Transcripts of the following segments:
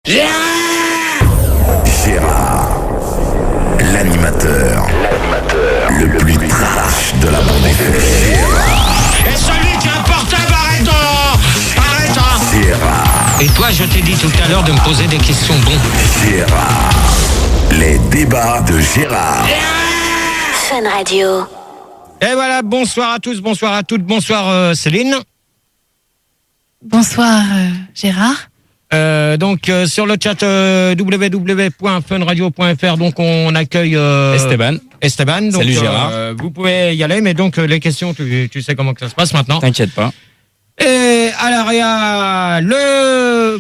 Gérard, l'animateur le plus trash de la bande FM. Et celui qui a un portable, arrête. Gérard, Et toi, je t'ai dit tout à l'heure de me poser des questions Gérard, les débats de Gérard. Fun Radio. Et voilà, bonsoir à tous, bonsoir à toutes, bonsoir Céline. Bonsoir Gérard. Donc sur le chat www.funradio.fr, donc on accueille Esteban. Donc, Salut Gérard. Vous pouvez y aller, mais donc les questions, tu sais comment que ça se passe maintenant. T'inquiète pas. Et alors il y a le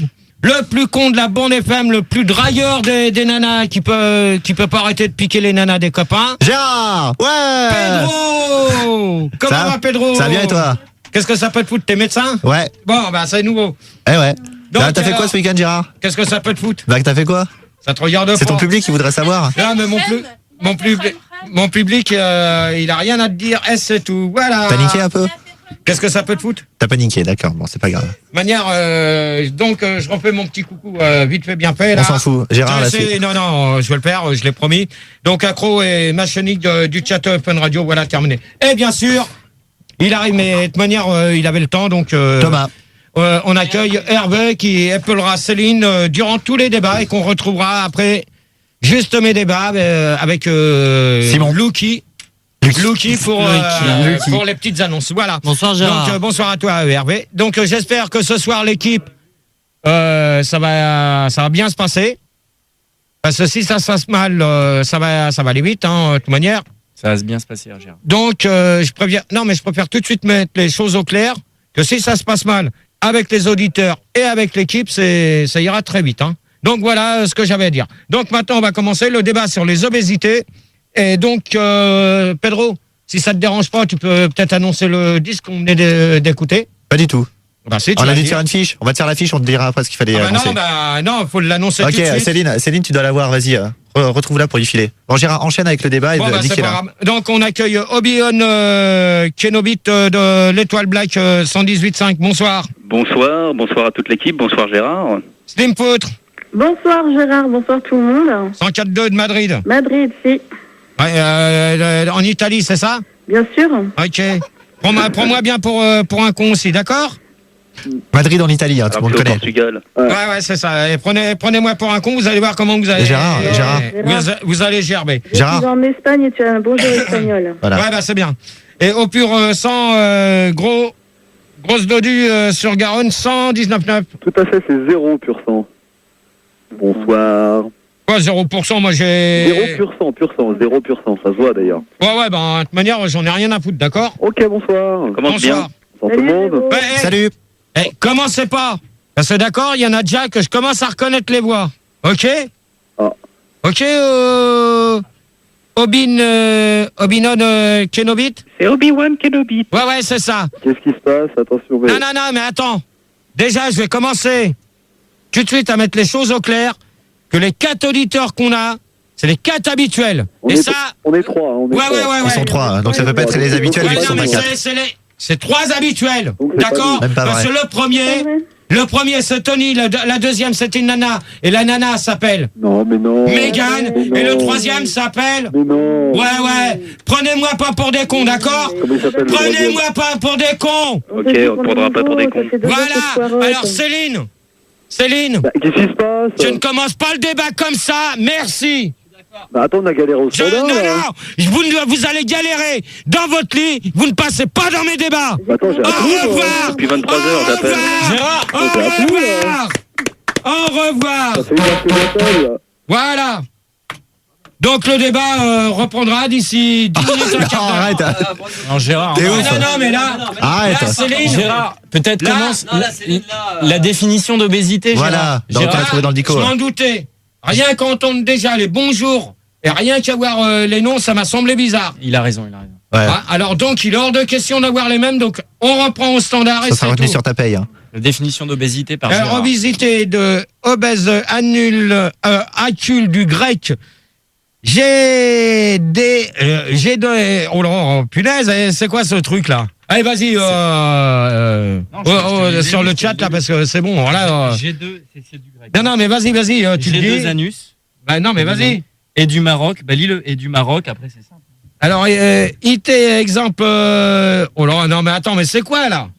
plus con de la bande FM, le plus drailleur des nanas qui peut pas arrêter de piquer les nanas des copains. Gérard, ouais. Pedro, comment va Pedro? Ça va bien et toi? Qu'est-ce que ça peut te foutre? T'es médecin? Ouais. Bon, bah c'est nouveau. Eh ouais. Donc, T'as fait quoi ce week-end, Gérard? Qu'est-ce que ça peut te foutre? Bah, t'as fait quoi? Ça te regarde C'est pas. ton public qui voudrait savoir. Non, mais mon public, il a rien à te dire. C'est tout. Voilà. T'as niqué un peu? Qu'est-ce que ça peut te foutre? T'as pas niqué, d'accord. Bon, c'est pas grave. De manière, donc, je refais mon petit coucou vite fait, bien fait. Là. On s'en fout. Gérard, la suite. Non, je vais le faire, je l'ai promis. Donc, accro et machinique du chat Fun Radio, voilà, terminé. Et bien sûr, il arrive, mais de manière, il avait le temps, donc... Thomas. On accueille Hervé qui épaulera Céline durant tous les débats et qu'on retrouvera après juste mes débats avec Simon. Lucky pour les petites annonces. Voilà. Bonsoir Gérard. Donc bonsoir à toi Hervé. Donc j'espère que ce soir l'équipe ça va bien se passer. Parce que si ça se passe mal, ça va aller vite de toute manière. Ça va bien se passer Gérard. Donc je préfère tout de suite mettre les choses au clair que si ça se passe mal avec les auditeurs et avec l'équipe, ça ira très vite. Donc voilà ce que j'avais à dire. Donc maintenant, on va commencer le débat sur les obésités. Et donc, Pedro, si ça te dérange pas, tu peux peut-être annoncer le disque qu'on venait d'écouter. Pas du tout. Bah, si, tu On vas a dû dire. te faire une fiche. On va te faire la fiche, on te dira après ce qu'il fallait annoncer. Non, faut l'annoncer Ok, tout de suite. Céline, tu dois l'avoir, vas-y. Retrouve-la pour y filer. Bon, Gérard, enchaîne avec le débat et Bon, dis c'est qu'il est pas là. grave. Donc, on accueille Obi-Wan Kenobi de l'Étoile Black 118.5. Bonsoir. Bonsoir à toute l'équipe, bonsoir Gérard. Slim Poutre, Bonsoir Gérard, bonsoir tout le monde. 104.2 de Madrid. Madrid, si, Ouais, en Italie, c'est ça? bien sûr. Ok. Prends-moi bien pour un con aussi, d'accord? Madrid en Italie, tout le monde Au connaît. Portugal. Ouais, c'est ça. Et prenez-moi pour un con, vous allez voir comment vous allez... Gérard. Vous allez gerber. Je Gérard. suis en Espagne et tu as un bonjour espagnol. Voilà. Ouais, c'est bien. Et au pur sang, grosse dodu sur Garonne, 119,9. Tout à fait, c'est 0%. Bonsoir. Quoi, 0%, moi j'ai... 0%, ça se voit d'ailleurs. Ouais, de toute manière, j'en ai rien à foutre, d'accord? Ok, bonsoir. Commence bien. Bonsoir. Bonsoir tout le monde. Salut, Ouais, Salut. commencez pas. Parce que d'accord, il y en a déjà que je commence à reconnaître les voix. Ok? Ah. Ok, Obinon Kenobit? C'est Obi-Wan Kenobi. Ouais, c'est ça. Qu'est-ce qui se passe? Attention, mais... Non, mais attends. Déjà, je vais commencer tout de suite à mettre les choses au clair, que les 4 auditeurs qu'on a, c'est les 4 habituels. on, Et est, ça... on est 3. Ouais. Ils sont 3, donc ça peut pas être les habituels, Ouais, ils non, sont mais pas 4. c'est 3 habituels. Donc, c'est D'accord? pas nous. Même pas Parce que vrai. le premier, c'est Tony, la deuxième, c'était une nana. Et la nana s'appelle Non, mais non. Megan. Mais non. Et le troisième s'appelle... Mais non. Ouais. Prenez-moi pas pour des cons, d'accord? Comment il s'appelle le Prenez-moi pas pour des cons. Ok, on te prendra pas pour des cons. Voilà. Alors, Céline, Bah, qu'est-ce qui se passe? je ne commence pas le débat comme ça. Merci. Bah, attends, on a galéré au soda, là. Vous allez galérer dans votre lit. Vous ne passez pas dans mes débats. Bah, attends, j'ai Au appris, moi. revoir. Depuis 23 heures, j'appelle. Gérard. Au j'ai appris, revoir. Au revoir. Ça fait une heure que j'appelle, là. Voilà. Donc le débat reprendra d'ici 10 minutes, un Non, quart d'heure. arrête. Non Gérard. T'es ouf. Non, mais là, Arrête. là, Céline, Gérard, peut-être Là- commence la définition d'obésité Voilà. Gérard. Donc, on a trouvé dans le dico. je m'en doutais. Rien qu'à entendre déjà les bonjours et rien qu'à voir les noms, ça m'a semblé bizarre. Il a raison. Ouais. Ah, alors donc, il est hors de question d'avoir les mêmes, donc on reprend au standard et Ça sera c'est retenu tout. sur ta paye. La définition d'obésité par Gérard. Revisité de obèse accule du grec. Oh punaise, c'est quoi ce truc là? Allez, vas-y, sur le chat, là, parce que c'est bon, voilà. G2, c'est du grec. Non, mais vas-y, tu le dis. G2 anus. Bah, non, mais vas-y. Et du Maroc, bah, lis-le. Et du Maroc, après, c'est simple. Alors, IT, exemple, oh là, non, mais attends, mais c'est quoi, là?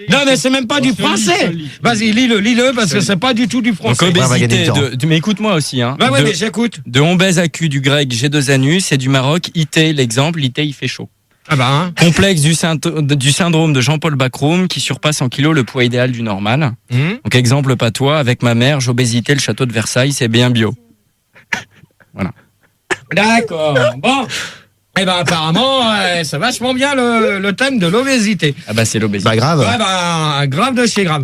Non, mais c'est même pas du français. Vas-y, lis-le, parce que c'est pas du tout du français. Donc, obésité, mais écoute-moi aussi, hein. Bah ouais, mais j'écoute. De on baise à cul du grec G2 anus et du Maroc, IT, l'exemple, IT, il fait chaud. Ah bah, hein. Complexe du syndrome de Jean-Paul Bacrum qui surpasse en kilos le poids idéal du normal. Donc, exemple patois, avec ma mère, j'obésité, le château de Versailles, c'est bien bio. Voilà. D'accord, bon. Eh ben apparemment, c'est vachement bien le thème de l'obésité. Ah bah c'est l'obésité. Bah grave. Ouais, bah grave de chez grave.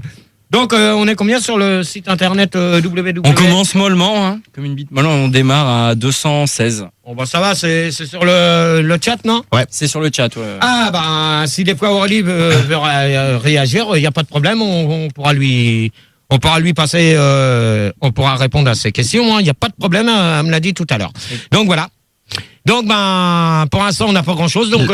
Donc on est combien sur le site internet www? On commence mollement, hein, comme une bite molle, on démarre à 216. Bon bah ça va, c'est sur le chat, non? Ouais, c'est sur le chat. Ouais. Ah bah si des fois Aurélie veut réagir, il n'y a pas de problème, on pourra lui passer, on pourra répondre à ses questions, il n'y a pas de problème, elle me l'a dit tout à l'heure. Donc voilà. Donc, pour l'instant, on n'a pas grand-chose. Donc,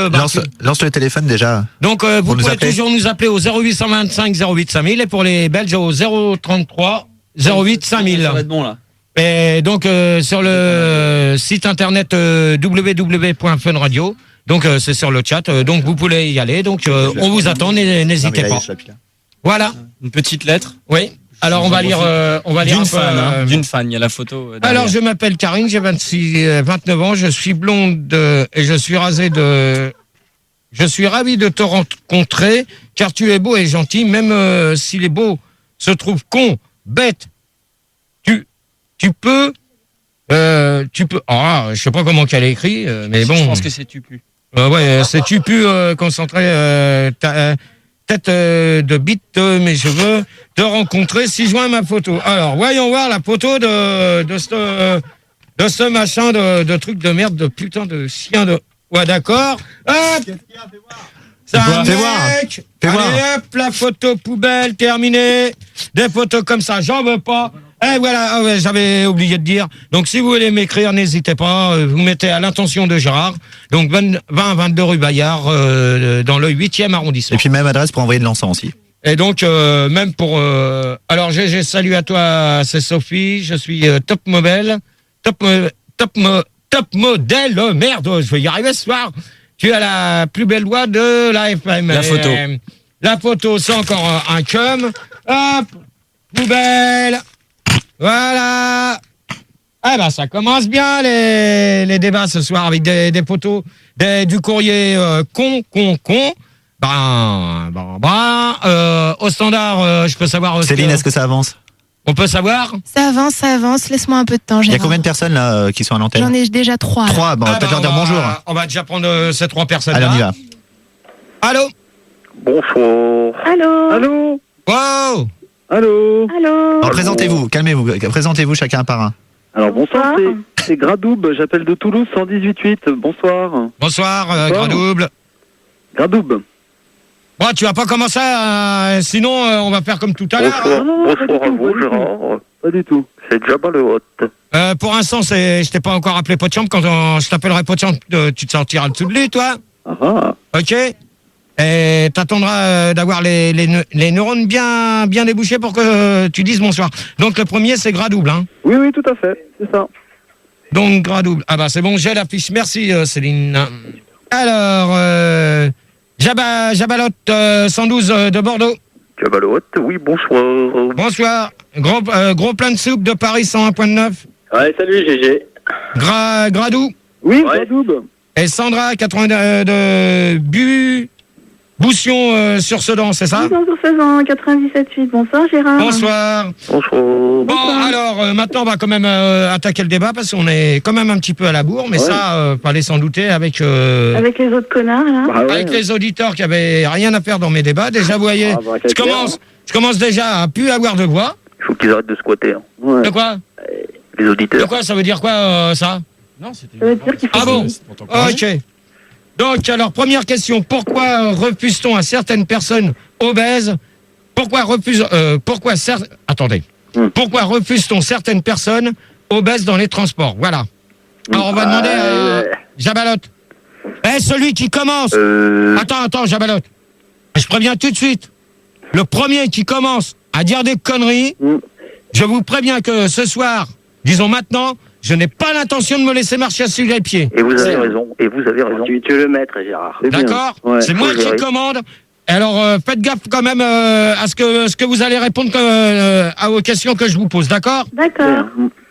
lance le téléphone déjà. Donc, vous pouvez toujours nous appeler au 0825 08 5000 et pour les Belges au 033 08 5000. Ça va être bon, là. Et donc, sur le site internet www.funradio. Donc, c'est sur le chat. Donc, vous pouvez y aller. Donc, on vous attend. N'hésitez pas. Voilà. Une petite lettre. Oui. Alors on va lire d'une fan, d'une fan, il y a la photo. Derrière. Alors je m'appelle Karine, j'ai 29 ans, je suis blonde et je suis ravi de te rencontrer car tu es beau et gentil, même si les beaux se trouvent cons, bêtes. Tu peux je sais pas comment qu'elle a écrit mais bon. Je pense que c'est tu pu. Ouais, c'est tu pu concentrer tête de bite mes cheveux, te rencontrer si je vois ma photo. Alors, voyons voir la photo de ce machin de truc de merde, de putain de chien de... Ouais, d'accord. Hop. C'est un mec. Allez, hop, la photo poubelle, terminée. Des photos comme ça, j'en veux pas. Et voilà, ouais, j'avais oublié de dire. Donc, si vous voulez m'écrire, n'hésitez pas. Vous mettez à l'intention de Gérard. Donc, 20-22 rue Bayard, dans le 8e arrondissement. Et puis, même adresse pour envoyer de l'encens aussi. Et donc, même pour... alors, j'ai salut à toi, c'est Sophie. Je suis top modèle. Top modèle. Oh, merde, je vais y arriver ce soir. Tu as la plus belle voix de la FM. La photo. La photo, c'est encore un cum. Hop, poubelle. Voilà. Ah ben ça commence bien les débats ce soir avec des photos du courrier con. Au standard, je peux savoir. Céline, est-ce que ça avance? On peut savoir? Ça avance. Laisse-moi un peu de temps. Il y a combien de personnes là qui sont à l'antenne? J'en ai déjà 3. 3. Bon, on va peut-être leur dire bonjour. On va déjà prendre ces 3 personnes. Allez, on y va. Allô? Bonsoir. Allô? Wow! Allô? Allô? Alors, présentez-vous, calmez-vous, présentez-vous chacun par un. Alors bonsoir, c'est Gradoub, j'appelle de Toulouse 118.8. Bonsoir. Bonsoir, Gradouble. Gradoub. Bon, tu vas pas commencer, sinon on va faire comme tout à l'heure. Bonsoir à vous, Gérard. Pas du tout. C'est Jabba le Hot. Pour l'instant, je t'ai pas encore appelé Potchamp. Quand je t'appellerai Potchamp, tu te sortiras le dessous de lui, toi. Ah. Ok. Et t'attendras d'avoir les neurones bien débouchés pour que tu dises bonsoir. Donc le premier, c'est Gradouble, hein. Oui, tout à fait, c'est ça. Donc Gradouble. Ah bah c'est bon, j'ai l'affiche. Merci Céline. Alors, Jabalotte 112 de Bordeaux. Jabba le Hot, oui, bonsoir. Bonsoir. Gros plein de soupe de Paris 101.9. Ouais, salut GG. Gradou. Oui, Gradoub. Et Sandra 80 de Boussion sur Sedan, c'est ça? Bonsoir sur 16 ans, 97.8. Bonsoir Gérard. Bonsoir. Bonsoir. Bon, alors, maintenant, on va quand même attaquer le débat parce qu'on est quand même un petit peu à la bourre, mais ça, fallait s'en douter avec... Avec les autres connards, là. Avec les auditeurs qui avaient rien à faire dans mes débats. Déjà, vous voyez, je commence déjà à plus avoir de voix. Il faut qu'ils arrêtent de squatter. Hein. De quoi? Les auditeurs. De quoi? Ça veut dire quoi, ça? Non, c'était... Ça veut dire qu'il faut... Ah bon? Ok. Donc, alors, première question. Pourquoi refuse-t-on à certaines personnes obèses? Pourquoi refuse-t-on certaines personnes obèses dans les transports? Voilà. Alors, on va demander à Jabalotte. celui qui commence. Attends, Jabalotte. Je préviens tout de suite. Le premier qui commence à dire des conneries, je vous préviens que ce soir, disons maintenant, je n'ai pas l'intention de me laisser marcher sur les pieds. Et vous avez raison. Tu es le maître, Gérard. D'accord? Ouais. C'est moi qui commande. Alors, faites gaffe quand même à ce que vous allez répondre aux questions que je vous pose, d'accord? D'accord.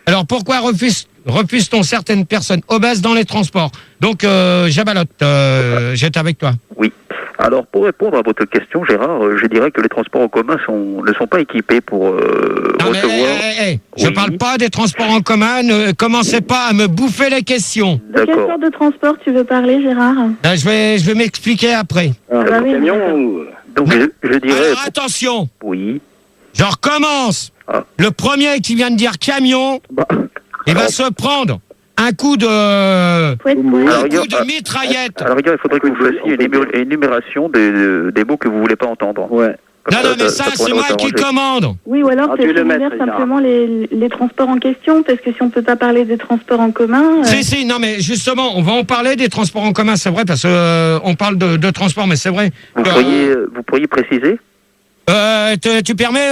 Alors, pourquoi refuse-t-on certaines personnes obèses dans les transports? Donc, Jabalotte, j'étais avec toi. Oui. Alors, pour répondre à votre question, Gérard, je dirais que les transports en commun ne sont pas équipés pour recevoir... Je Oui. parle pas des transports en commun, ne commencez pas à me bouffer les questions. De quelle D'accord. sorte de transport tu veux parler, Gérard? Je vais m'expliquer après. bah oui, camion d'accord. ou... Donc, je dirais... Alors, attention, Oui. je recommence. Ah. Le premier qui vient de dire camion, il va se prendre un coup de... Fouette, Alors, Un il y a- coup de mitraillette. À la rigueur, il faudrait que vous fassiez une énumération des mots que vous voulez pas entendre. Ouais. Comme Non, mais ça, pourrait c'est nous moi qui arranger. commande. Oui, ou alors Ah, tu tu es le énumères maître, Gérard. simplement les transports en question, parce que si on peut pas parler des transports en commun... Si, non, mais justement, on va en parler des transports en commun, c'est vrai, parce que on parle de transport, mais c'est vrai. Vous pourriez préciser? Tu permets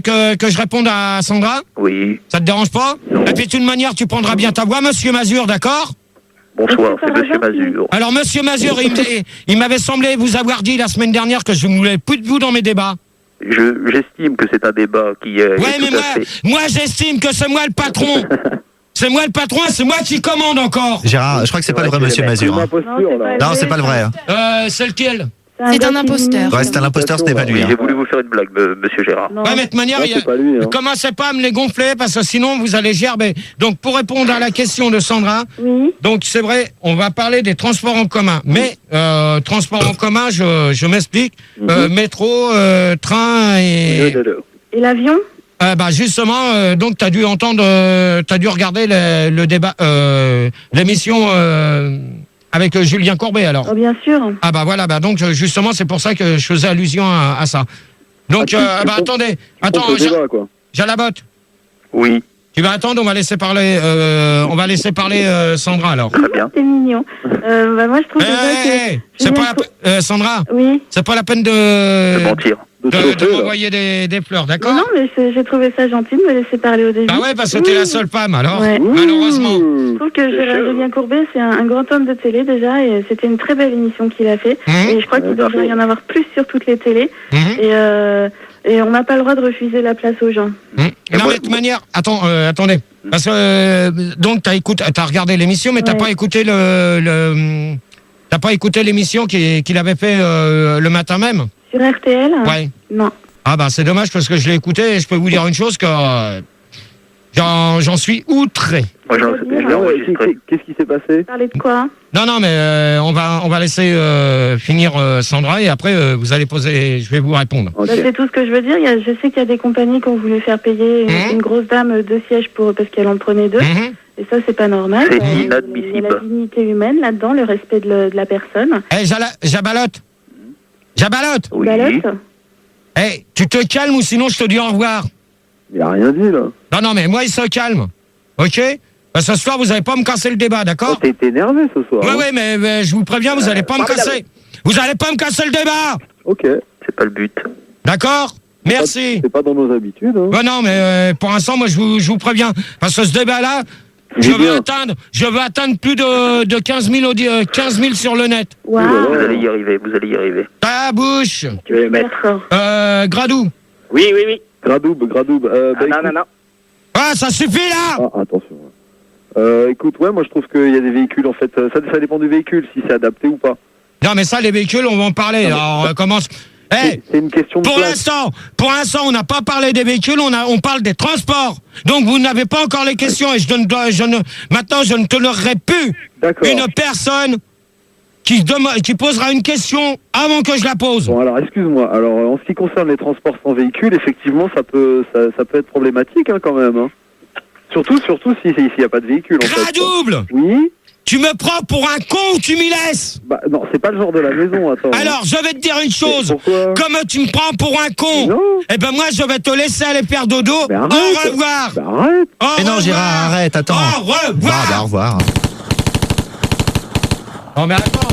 que je réponde à Sandra? Oui. Ça te dérange pas? Et puis, de toute manière, tu prendras bien ta voix, Monsieur Mazur, d'accord? Bonsoir, Est-ce que c'est par Monsieur hasard, Mazur. Alors, Monsieur Mazur, il m'avait semblé vous avoir dit la semaine dernière que je ne voulais plus de vous dans mes débats. J'estime que c'est un débat qui est Ouais, mais tout à fait... moi, j'estime que c'est moi le patron. C'est moi le patron, c'est moi qui commande encore. Gérard, je crois que c'est pas le vrai monsieur Mazur. hein. Non, c'est pas le vrai. C'est lequel? C'est un imposteur. Ouais, c'est un imposteur, ce n'est pas lui. Oui, hein. j'ai voulu vous faire une blague, monsieur Gérard. Non. Ouais, mais de toute manière, Ouais, c'est pas lui, hein. commencez pas à me les gonfler parce que sinon vous allez gerber. Donc, pour répondre à la question de Sandra, Oui. donc c'est vrai, on va parler des transports en commun. Mais transports en commun, je m'explique. Métro, train et Et l'avion? justement, donc tu as dû entendre, tu as dû regarder le débat, l'émission avec Julien Courbet alors. Oh, bien sûr. Ah bah voilà, donc justement c'est pour ça que je faisais allusion à ça. Donc attendez, attends, Jalabotte, Oui, tu vas attendre, on va laisser parler Sandra alors. très bien. C'est mignon. Moi, je trouve que... C'est Julien pas Sandra, Oui. c'est pas la peine De mentir. de m'envoyer des fleurs, d'accord? Non, mais j'ai trouvé ça gentil de me laisser parler au début. Ah ouais, parce que t'es la seule femme alors, Ouais. malheureusement. Je trouve que Julien Courbet, c'est un grand homme de télé déjà, et c'était une très belle émission qu'il a fait. Et je crois qu'il devrait y en avoir plus sur toutes les télés. Et on n'a pas le droit de refuser la place aux gens. Non, mais de toute manière, attendez. Parce que, donc, t'as regardé l'émission, mais t'as pas écouté t'as pas écouté l'émission qu'il avait fait le matin même? Sur RTL? Ouais. Non. Ah bah c'est dommage parce que je l'ai écouté et je peux vous dire une chose que j'en suis outré. Moi, j'ai enregistré. Qu'est-ce qui s'est passé? Parler de quoi? Non, mais on va laisser finir Sandra et après vous allez poser, je vais vous répondre. C'est tout ce que je veux dire. Je sais qu'il y a des compagnies qui ont voulu faire payer une grosse dame 2 sièges parce qu'elle en prenait 2. Et ça, c'est pas normal. C'est Il y a inadmissible. la dignité humaine là-dedans, le respect de la personne. Jabalotte. Oui. Balotte. Tu te calmes ou sinon je te dis au revoir. Il a rien dit, là. Non, mais moi il se calme. Ok? Parce que ce soir vous allez pas me casser le débat, d'accord? T'es énervé ce soir. Oui, mais je vous préviens, vous allez pas me casser. Vous allez pas me casser le débat. Ok. C'est pas le but. D'accord? Merci. C'est pas dans nos habitudes, hein. Ouais, non, mais pour l'instant, moi, je vous préviens. Parce que ce débat-là, je veux atteindre plus de 15 000 sur le net. Waouh. Vous allez y arriver. Ta bouche. Tu veux les mettre. D'accord. Gradou. Oui. Gradoub. Non. Ah, ça suffit, là. Ah, attention. Écoute, moi je trouve qu'il y a des véhicules, en fait, ça dépend du véhicule, si c'est adapté ou pas. Non, mais ça, les véhicules, on va en parler. Alors, on commence... C'est une question de pour place. l'instant, on n'a pas parlé des véhicules, on parle des transports. Donc, vous n'avez pas encore les questions et maintenant, je ne tolérerai plus une personne qui posera une question avant que je la pose. Bon, alors, excuse-moi. Alors, en ce qui concerne les transports sans véhicule, effectivement, ça peut être problématique, hein, quand même. Hein. Surtout s'il n'y a pas de véhicule, en fait. Double. Oui. Tu me prends pour un con ou tu m'y laisses? Bah, non, c'est pas le genre de la maison, attends. Alors, je vais te dire une chose. Pourquoi? Comme tu me prends pour un con, Non. eh ben moi, je vais te laisser aller faire dodo. Mais arrête. Au revoir. Bah, arrête. Au Mais non, revoir. Gérard, arrête, attends. Au revoir. Au revoir. Non mais attends.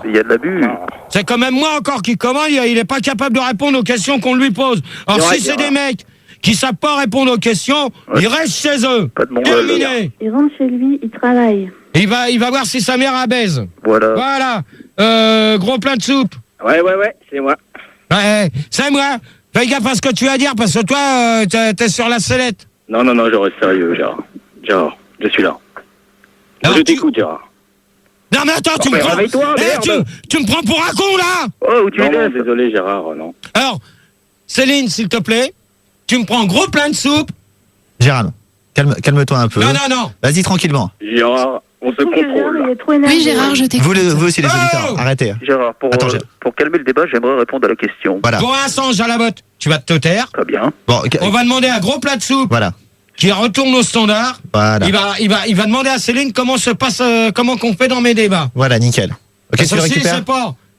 Il y a de l'abus. C'est quand même moi encore qui commande, il est pas capable de répondre aux questions qu'on lui pose. Alors si c'est des mecs qui savent pas répondre aux questions, ils restent chez eux. Pas de mon Terminé. Il rentre chez lui, il travaille. Il va voir si sa mère a baise. Voilà. Gros plein de soupe. Ouais, c'est moi. Ouais, c'est moi. Fais gaffe à ce que tu vas dire parce que toi, t'es sur la sellette. Non, je reste sérieux, Gérard. Gérard, je suis là. Alors, je t'écoute, Gérard. Non mais attends, tu me prends... réveille-toi, merde. Tu me prends pour un con là. Oh, tu non, désolé, Gérard, non. Alors, Céline, s'il te plaît, tu me prends gros plein de soupe. Gérard, calme-toi un peu. Non. Vas-y tranquillement. Gérard, on se contrôle. Il est trop énervé. Oui, Gérard, je t'écoute. Vous aussi les auditeurs, arrêtez. Gérard, pour calmer le débat, j'aimerais répondre à la question. Voilà. Pour l'instant, Jalabotte, tu vas te taire. Très bien. Bon, On va demander un gros plat de soupe. Voilà. Qui retourne au standard. Voilà. Il va demander à Céline comment qu'on fait dans mes débats. Voilà, nickel. Ok, Parce tu le que récupères.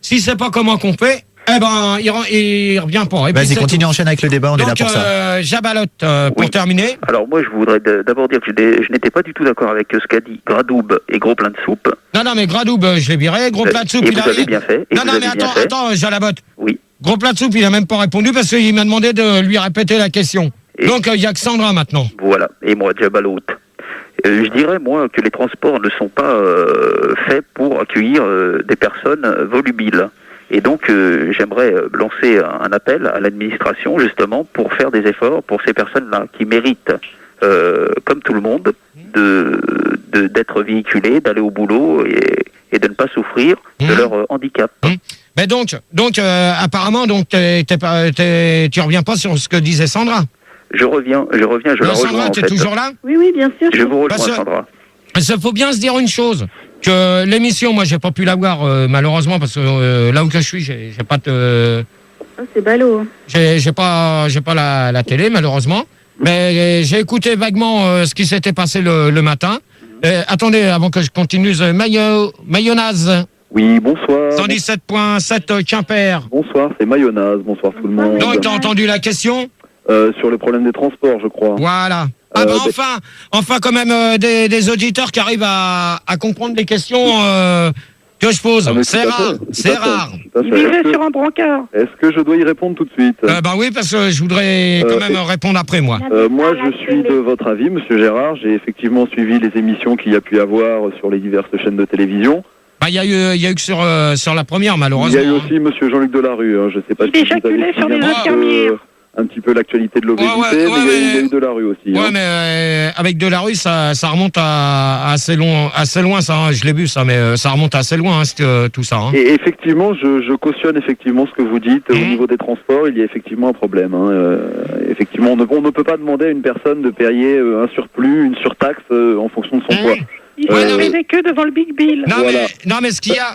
si c'est pas comment qu'on fait, eh ben, il revient pas. Vas-y, continue, enchaîne avec le débat, on est là pour ça. Jabalotte, pour terminer. Alors moi, je voudrais d'abord dire que je n'étais pas du tout d'accord avec ce qu'a dit Gradoub et Gros Plein de Soupe. Non, mais Gradoub, je l'ai viré. Gros plat de soupe, et vous avez bien fait. Non, mais attends, Jalabotte. Oui. Gros plat de soupe, il a même pas répondu parce qu'il m'a demandé de lui répéter la question. Donc, il y a que Sandra maintenant. Voilà. Et moi, Jabaloute. Je dirais, moi, que les transports ne sont pas faits pour accueillir des personnes volubiles. Et donc, j'aimerais lancer un appel à l'administration, justement, pour faire des efforts pour ces personnes-là, qui méritent, comme tout le monde, d'être véhiculées, d'aller au boulot et de ne pas souffrir de leur handicap. Mais donc apparemment, tu reviens pas sur ce que disait Sandra. Je reviens, je la rejoins. Sandra, tu es toujours là? Oui, bien sûr. Je vous rejoins, Sandra. Il faut bien se dire une chose, que l'émission, moi, j'ai pas pu la voir, malheureusement, parce que là où je suis, j'ai pas de... C'est ballot. J'ai pas la télé, malheureusement. Mais j'ai écouté vaguement ce qui s'était passé le matin. Attendez, avant que je continue, Mayonnaise. Oui, bonsoir. 117.7 Quimper. Bonsoir, c'est Mayonnaise. Bonsoir tout le monde. Donc, t'as entendu la question? Sur le problème des transports, je crois. Voilà. Enfin, quand même, des auditeurs qui arrivent à comprendre les questions que je pose. C'est rare. Il vivait sur un brancard. Est-ce que je dois y répondre tout de suite? Oui, parce que je voudrais quand même répondre après moi. Moi, je suis de votre avis, Monsieur Gérard. J'ai effectivement suivi les émissions qu'il y a pu avoir sur les diverses chaînes de télévision. Il y a eu que sur la première, malheureusement. Il y a eu aussi Monsieur Jean-Luc Delarue. Je ne sais pas si vous avez sur les infirmières. Un petit peu l'actualité de l'obésité, mais il y a eu Delarue aussi. Ouais, mais avec Delarue, ça remonte à assez loin, ça. Hein. Je l'ai vu, ça, mais ça remonte assez loin, tout ça. Hein. Et effectivement, je cautionne effectivement ce que vous dites. Au niveau des transports, il y a effectivement un problème. Effectivement, on ne peut pas demander à une personne de payer un surplus, une surtaxe en fonction de son poids. Il faut arriver que devant le Big Bill. Non, mais ce qu'il y a,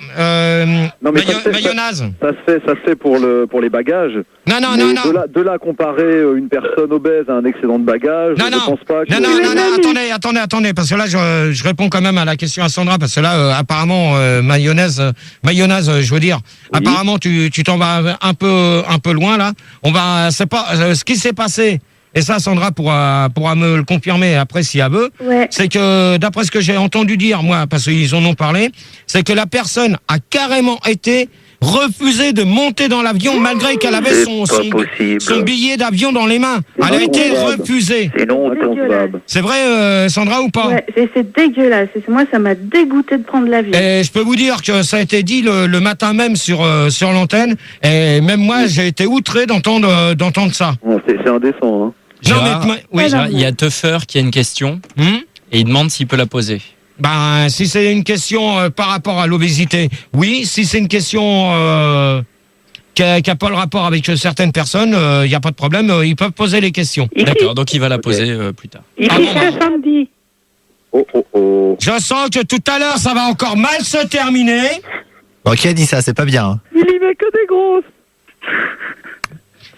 Mayonnaise. Ça se fait pour les bagages. Non. De là comparer une personne obèse à un excédent de bagages, je ne pense pas que... Non, attendez, parce que là, je réponds quand même à la question à Sandra, parce que là, apparemment, Mayonnaise, je veux dire, apparemment, tu t'en vas un peu loin, là. C'est pas, ce qui s'est passé, et ça, Sandra pourra me le confirmer après si elle veut, c'est que, d'après ce que j'ai entendu dire, moi, parce qu'ils en ont parlé, c'est que la personne a carrément été refusée de monter dans l'avion malgré qu'elle avait son billet d'avion dans les mains. Elle a été refusée. C'est non C'est vrai, Sandra, ou pas? Ouais, c'est dégueulasse. Moi, ça m'a dégoûté de prendre l'avion. Et je peux vous dire que ça a été dit le matin même sur l'antenne, et même moi, j'ai été outré d'entendre ça. C'est indécent, hein. Il y a Tuffer qui a une question et il demande s'il peut la poser. Si c'est une question par rapport à l'obésité, oui. Si c'est une question qui n'a pas le rapport avec certaines personnes, il n'y a pas de problème, ils peuvent poser les questions. D'accord, donc il va la poser plus tard. Samedi. Je sens que tout à l'heure, ça va encore mal se terminer. Bon, qui a dit ça? C'est pas bien. Il y met que des grosses.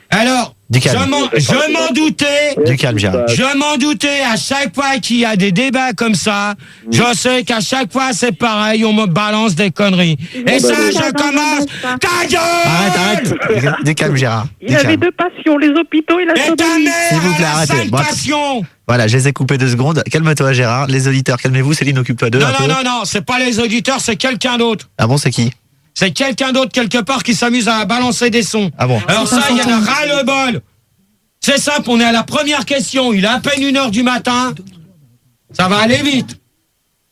Alors, Du calme. Je m'en doutais. Du calme, Gérard. Je m'en doutais, à chaque fois qu'il y a des débats comme ça, je sais qu'à chaque fois c'est pareil, on me balance des conneries. Et ça, je commence. Ta gueule! Arrête. Du calme, Gérard. Il avait deux passions, les hôpitaux et la Et ta sodomie. mère, S'il vous plaît, la arrêtez. sale Bon. passion! Voilà, je les ai coupés 2 secondes. Calme-toi, Gérard. Les auditeurs, calmez-vous. Céline, occupe-toi d'eux un peu. Non, c'est pas les auditeurs, c'est quelqu'un d'autre. Ah bon, c'est qui? C'est quelqu'un d'autre quelque part qui s'amuse à balancer des sons. Ah bon? Alors ça, il y en a ras-le-bol. C'est simple, on est à la première question. Il est à peine 1h du matin. Ça va aller vite.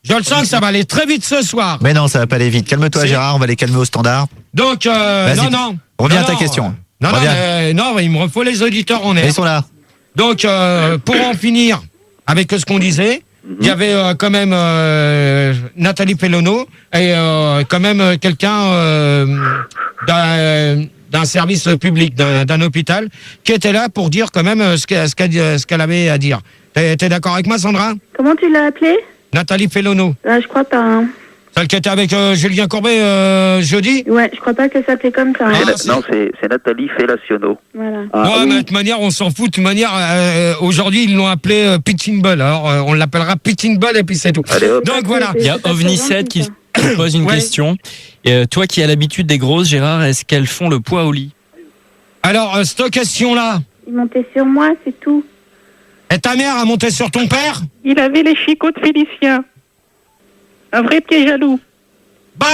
Je le sens que ça va aller très vite ce soir. Mais non, ça va pas aller vite. Calme-toi, Gérard. On va les calmer au standard. Donc, non. Reviens à ta question. Non, il me faut les auditeurs en air. Ils sont là. Donc, pour en finir avec ce qu'on disait, il y avait quand même Nathalie Pellono et quand même quelqu'un d'un service public, d'un hôpital, qui était là pour dire quand même ce qu'elle avait à dire. T'es d'accord avec moi, Sandra? Comment tu l'as appelée? Nathalie Pellono. Je crois pas. Hein. Celle qui était avec Julien Courbet jeudi? Ouais, je crois pas qu'elle s'appelait comme ça. Hein. Non, c'est Nathalie Fellaciono. Voilà. Mais de toute manière, on s'en fout. De toute manière, aujourd'hui, ils l'ont appelé Pitching Ball. Alors, on l'appellera Pitching Ball et puis c'est tout. Allez, hop. Donc voilà. Il y a OVNI7 qui se pose une Ouais. question. Toi qui as l'habitude des grosses, Gérard, est-ce qu'elles font le poids au lit? Alors, cette question-là, Il montait sur moi, c'est tout. et ta mère a monté sur ton père? Il avait les chicots de Félicien. Un vrai pied jaloux. Bah,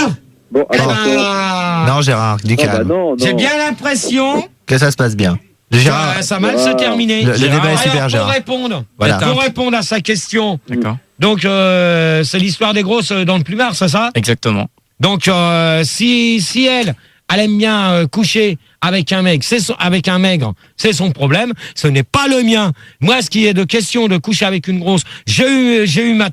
Bon, eh alors, ben, Non, Gérard, du bah calme. non, j'ai non. bien l'impression Que ça se passe bien. Gérard, que ça va mal se terminer. Le débat est super, Alors, Gérard. Voilà. Pour répondre à sa question, D'accord. donc c'est l'histoire des grosses dans le plumard, c'est ça? Exactement. Donc si elle aime bien coucher avec un mec, avec un maigre, c'est son problème. Ce n'est pas le mien. Moi, ce qui est de question de coucher avec une grosse, j'ai eu ma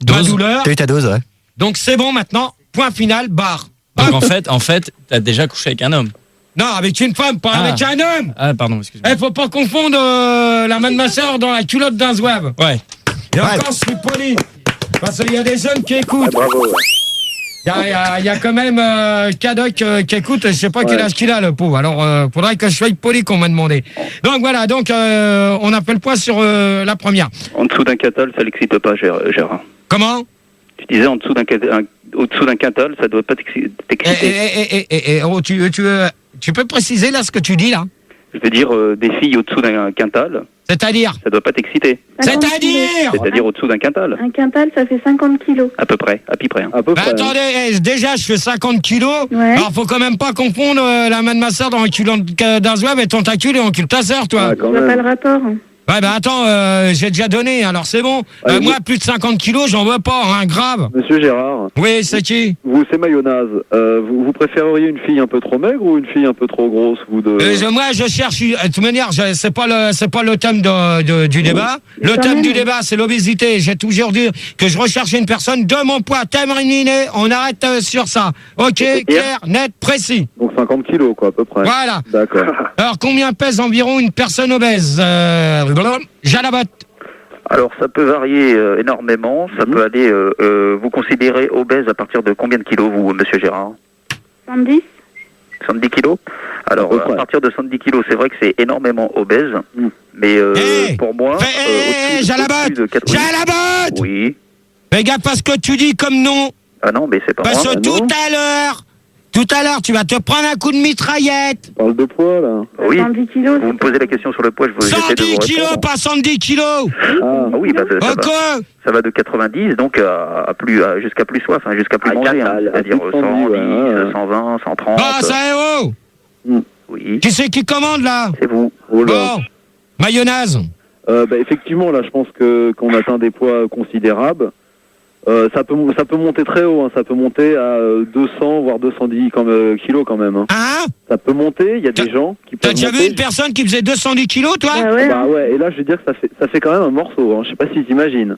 douleur. T'as eu ta dose, ouais. Donc c'est bon maintenant. Point final. Barre. Donc Hop. en fait, t'as déjà couché avec un homme. Non, avec une femme, pas avec un homme. Ah, pardon, excuse-moi. Faut pas confondre la main de ma soeur dans la culotte d'un zouave. Ouais. Et encore, je suis poli. Parce qu'il y a des jeunes qui écoutent. Bravo. Il y a quand même Cadoc qui écoute, je sais pas quel âge qu'il a, le pauvre. Alors, faudrait que je sois poli qu'on m'a demandé. Donc voilà, on appelle point sur la première. En dessous d'un quintal, ça l'excite pas, Gérard. Comment? Tu disais en dessous d'un quintal, ça doit pas t'exciter. Oh, tu peux préciser là ce que tu dis là? Je veux dire, des filles au-dessous d'un quintal, C'est-à-dire? ça doit pas t'exciter. 50 C'est-à-dire au-dessous d'un quintal. Un quintal, ça fait 50 kilos. À peu près. Hein. À peu Bah, près. attendez, déjà je fais 50 kilos. Ouais. Alors faut quand même pas confondre la main de ma soeur dans le cul d'un zouave et ton tacule et on cule ta soeur, toi. Ah, quand Je vois pas même. le rapport. Hein. Ouais, bah attends, j'ai déjà donné, alors c'est bon. Allez, Moi, plus de 50 kilos, j'en veux pas, hein, grave. Monsieur Gérard, Oui, c'est qui? vous, c'est mayonnaise. Vous préféreriez une fille un peu trop maigre ou une fille un peu trop grosse, vous deux? Moi, je cherche, de toute manière, c'est pas le thème du débat. Le Quand thème même. du débat, c'est l'obésité. J'ai toujours dit que je recherchais une personne de mon poids, terminé. On arrête sur ça. Ok, clair, net, précis. Donc 50 kilos, quoi, à peu près. Voilà. D'accord. Alors, combien pèse environ une personne obèse? Jalabotte. Alors, ça peut varier énormément. Ça peut aller... vous considérez obèse à partir de combien de kilos, vous, monsieur Gérard? 70. 70 kilos. Alors, À peu près. à partir de 70 kilos, c'est vrai que c'est énormément obèse. Mais pour moi... Jalabotte. Oui. Fais gaffe à ce que tu dis comme nom. Ah non, mais c'est pas Parce moi. que tout à l'heure, tu vas te prendre un coup de mitraillette. On parle de poids, là. Oui. 70 kilos. Vous me posez la question sur le poids, j'essaie de 110 vous kilos, répondre. pas 110 kilos. Ah, Ah oui, bah, Quoi? ça va de 90 donc jusqu'à plus soif, hein, jusqu'à plus Ah, manger, hein, à c'est-à-dire plus 110, 110, ouais. 120, 130. Ah, ça est haut. Oui, Qui c'est qui commande là? c'est vous. oh là. Bon, mayonnaise. Bah, effectivement, là, je pense qu'on atteint des poids considérables. Ça peut monter très haut, hein. Ça peut monter à 200 voire 210 kilos quand même. Hein. Hein? Ça peut monter. Il y a des gens qui T'as peuvent déjà vu monter. une personne qui faisait 210 kilos, toi? Ah ouais. Bah ouais. Et là, je veux dire que ça fait quand même un morceau. Hein. Je sais pas si t'imagines.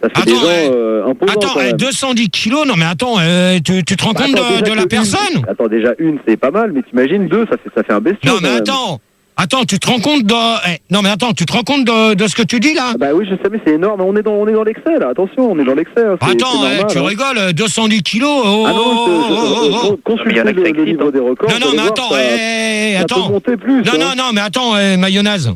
Ça fait Attends, des gens imposants. Attends, quand même. 210 kilos, non mais attends, tu te rends Bah, compte attends, déjà de la que personne? Attends, déjà une, c'est pas mal, mais t'imagines deux, ça fait un bestiau. Non mais quand même. attends, Attends, tu te rends compte non mais attends, tu te rends compte de ce que tu dis là? Bah oui, je sais, mais c'est énorme. On est dans l'excès là. Attention, on est dans l'excès. Hein. Attends, c'est normal, tu rigoles, 210 kilos. Oh, consultez le livre des records. Non, mais attends, attends. Ça peut monter plus. Non, mais attends, mayonnaise.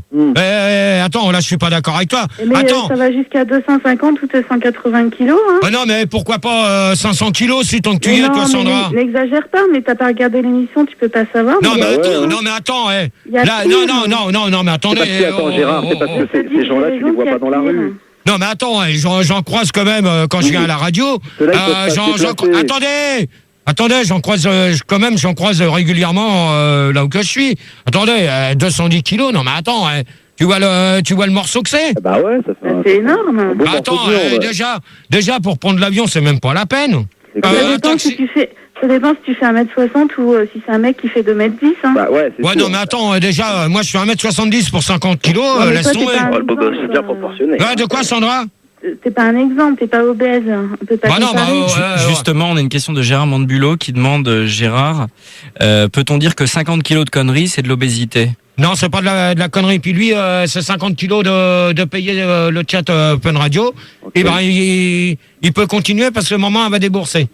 Attends, là, je suis pas d'accord avec toi. Mais attends. ça va jusqu'à 250 ou 280 kilos. Hein. Non, mais pourquoi pas 500 kilos si tant que tu y es, toi, Sandra? N'exagère pas, mais t'as pas regardé l'émission, tu peux pas savoir. Non, mais attends, là, non, mais attendez. Attends, Gérard, c'est parce que ces gens-là, tu les vois pas dans la rue. Non, mais attends, j'en croise quand même quand je viens à la radio. Attendez, j'en croise régulièrement là où que je suis. Attendez, 210 kilos, non mais attends, tu vois le morceau que c'est? Bah ouais, ça fait c'est énorme. Bon attends, déjà pour prendre l'avion, c'est même pas la peine. Ça dépend si tu fais 1m60 ou si c'est un mec qui fait 2m10. Hein. Bah ouais, c'est sûr. Non mais attends, déjà, moi je fais 1m70 pour 50 kilos, laisse tomber. Le beau gosse, c'est bien proportionné. De quoi, Sandra? T'es pas un exemple, t'es pas obèse. On peut pas Justement, on a une question de Gérard Mandebulot qui demande, Gérard, peut-on dire que 50 kilos de conneries, c'est de l'obésité? Non, c'est pas de la connerie. Puis lui, c'est 50 kilos de payer le chat Fun Radio. Okay. Et ben, il peut continuer parce que le moment, elle va débourser.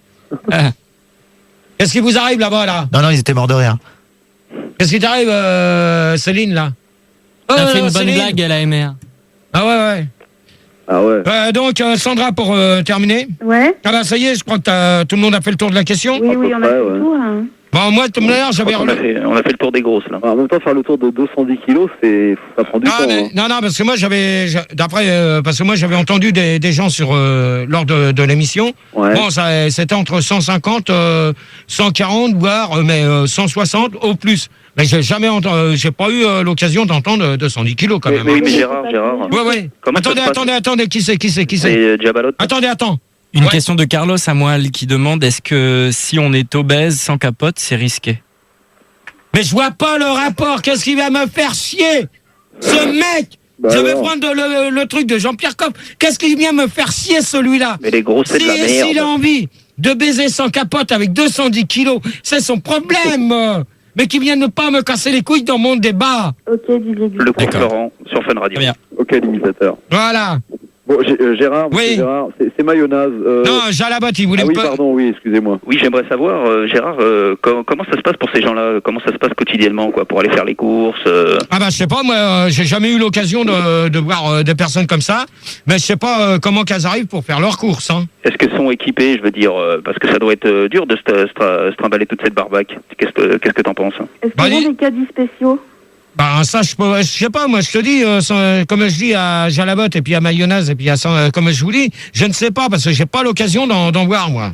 Qu'est-ce qui vous arrive là-bas, là? Non, ils étaient morts de rire. Qu'est-ce qui t'arrive, Céline, là? T'as fait une bonne blague à la MR. Ah ouais. Ah ouais. Donc, Sandra, pour terminer. Ouais. Ah bah, ça y est, je crois que tout le monde a fait le tour de la question. Oui, on a fait le tour, là. Bon, moi, tout à l'heure, j'avais... On a fait le tour des grosses, là. En même temps, faire le tour de 210 kilos, ça prend du temps. Mais, non, parce que moi, j'avais entendu des gens lors de l'émission. Ouais. Bon, c'était entre 150, 140, voire 160 au plus. Mais j'ai pas eu l'occasion d'entendre 210 kilos quand même. Oui, mais Gérard. Ouais. Attendez, qui c'est? C'est Jabalot. Attends. Une question de Carlos Amoal qui demande, est-ce que si on est obèse sans capote, c'est risqué? Mais je vois pas le rapport. Qu'est-ce qui va me faire chier? Ce mec! Je vais prendre le truc de Jean-Pierre Coff. Qu'est-ce qui vient me faire chier, celui-là? Mais les gros, c'est de la merde. S'il a envie de baiser sans capote avec 210 kilos, c'est son problème. Mais qui vient ne pas me casser les couilles dans mon débat. Ok, Didier. Le coup Laurent sur Fun Radio. Bien. Ok, l'imitateur. Voilà. Bon, Gérard, oui. Gérard, c'est mayonnaise. Non, Jalabot, il voulait pas. Pardon, oui, excusez-moi. Oui, j'aimerais savoir, Gérard, comment ça se passe pour ces gens-là? Comment ça se passe quotidiennement, quoi, pour aller faire les courses? Ah bah je sais pas, moi, j'ai jamais eu l'occasion de voir des personnes comme ça, mais je sais pas comment qu'elles arrivent pour faire leurs courses. Hein. Est-ce qu'elles sont équipées, je veux dire, parce que ça doit être dur de se trimballer toute cette barbaque. Qu'est-ce que t'en penses? Est-ce qu'ils ont des caddies spéciaux? Bah ça je sais pas, moi je te dis comme je dis à Jalabot et puis à Mayonnaise et puis comme je vous dis, je ne sais pas parce que j'ai pas l'occasion d'en voir moi.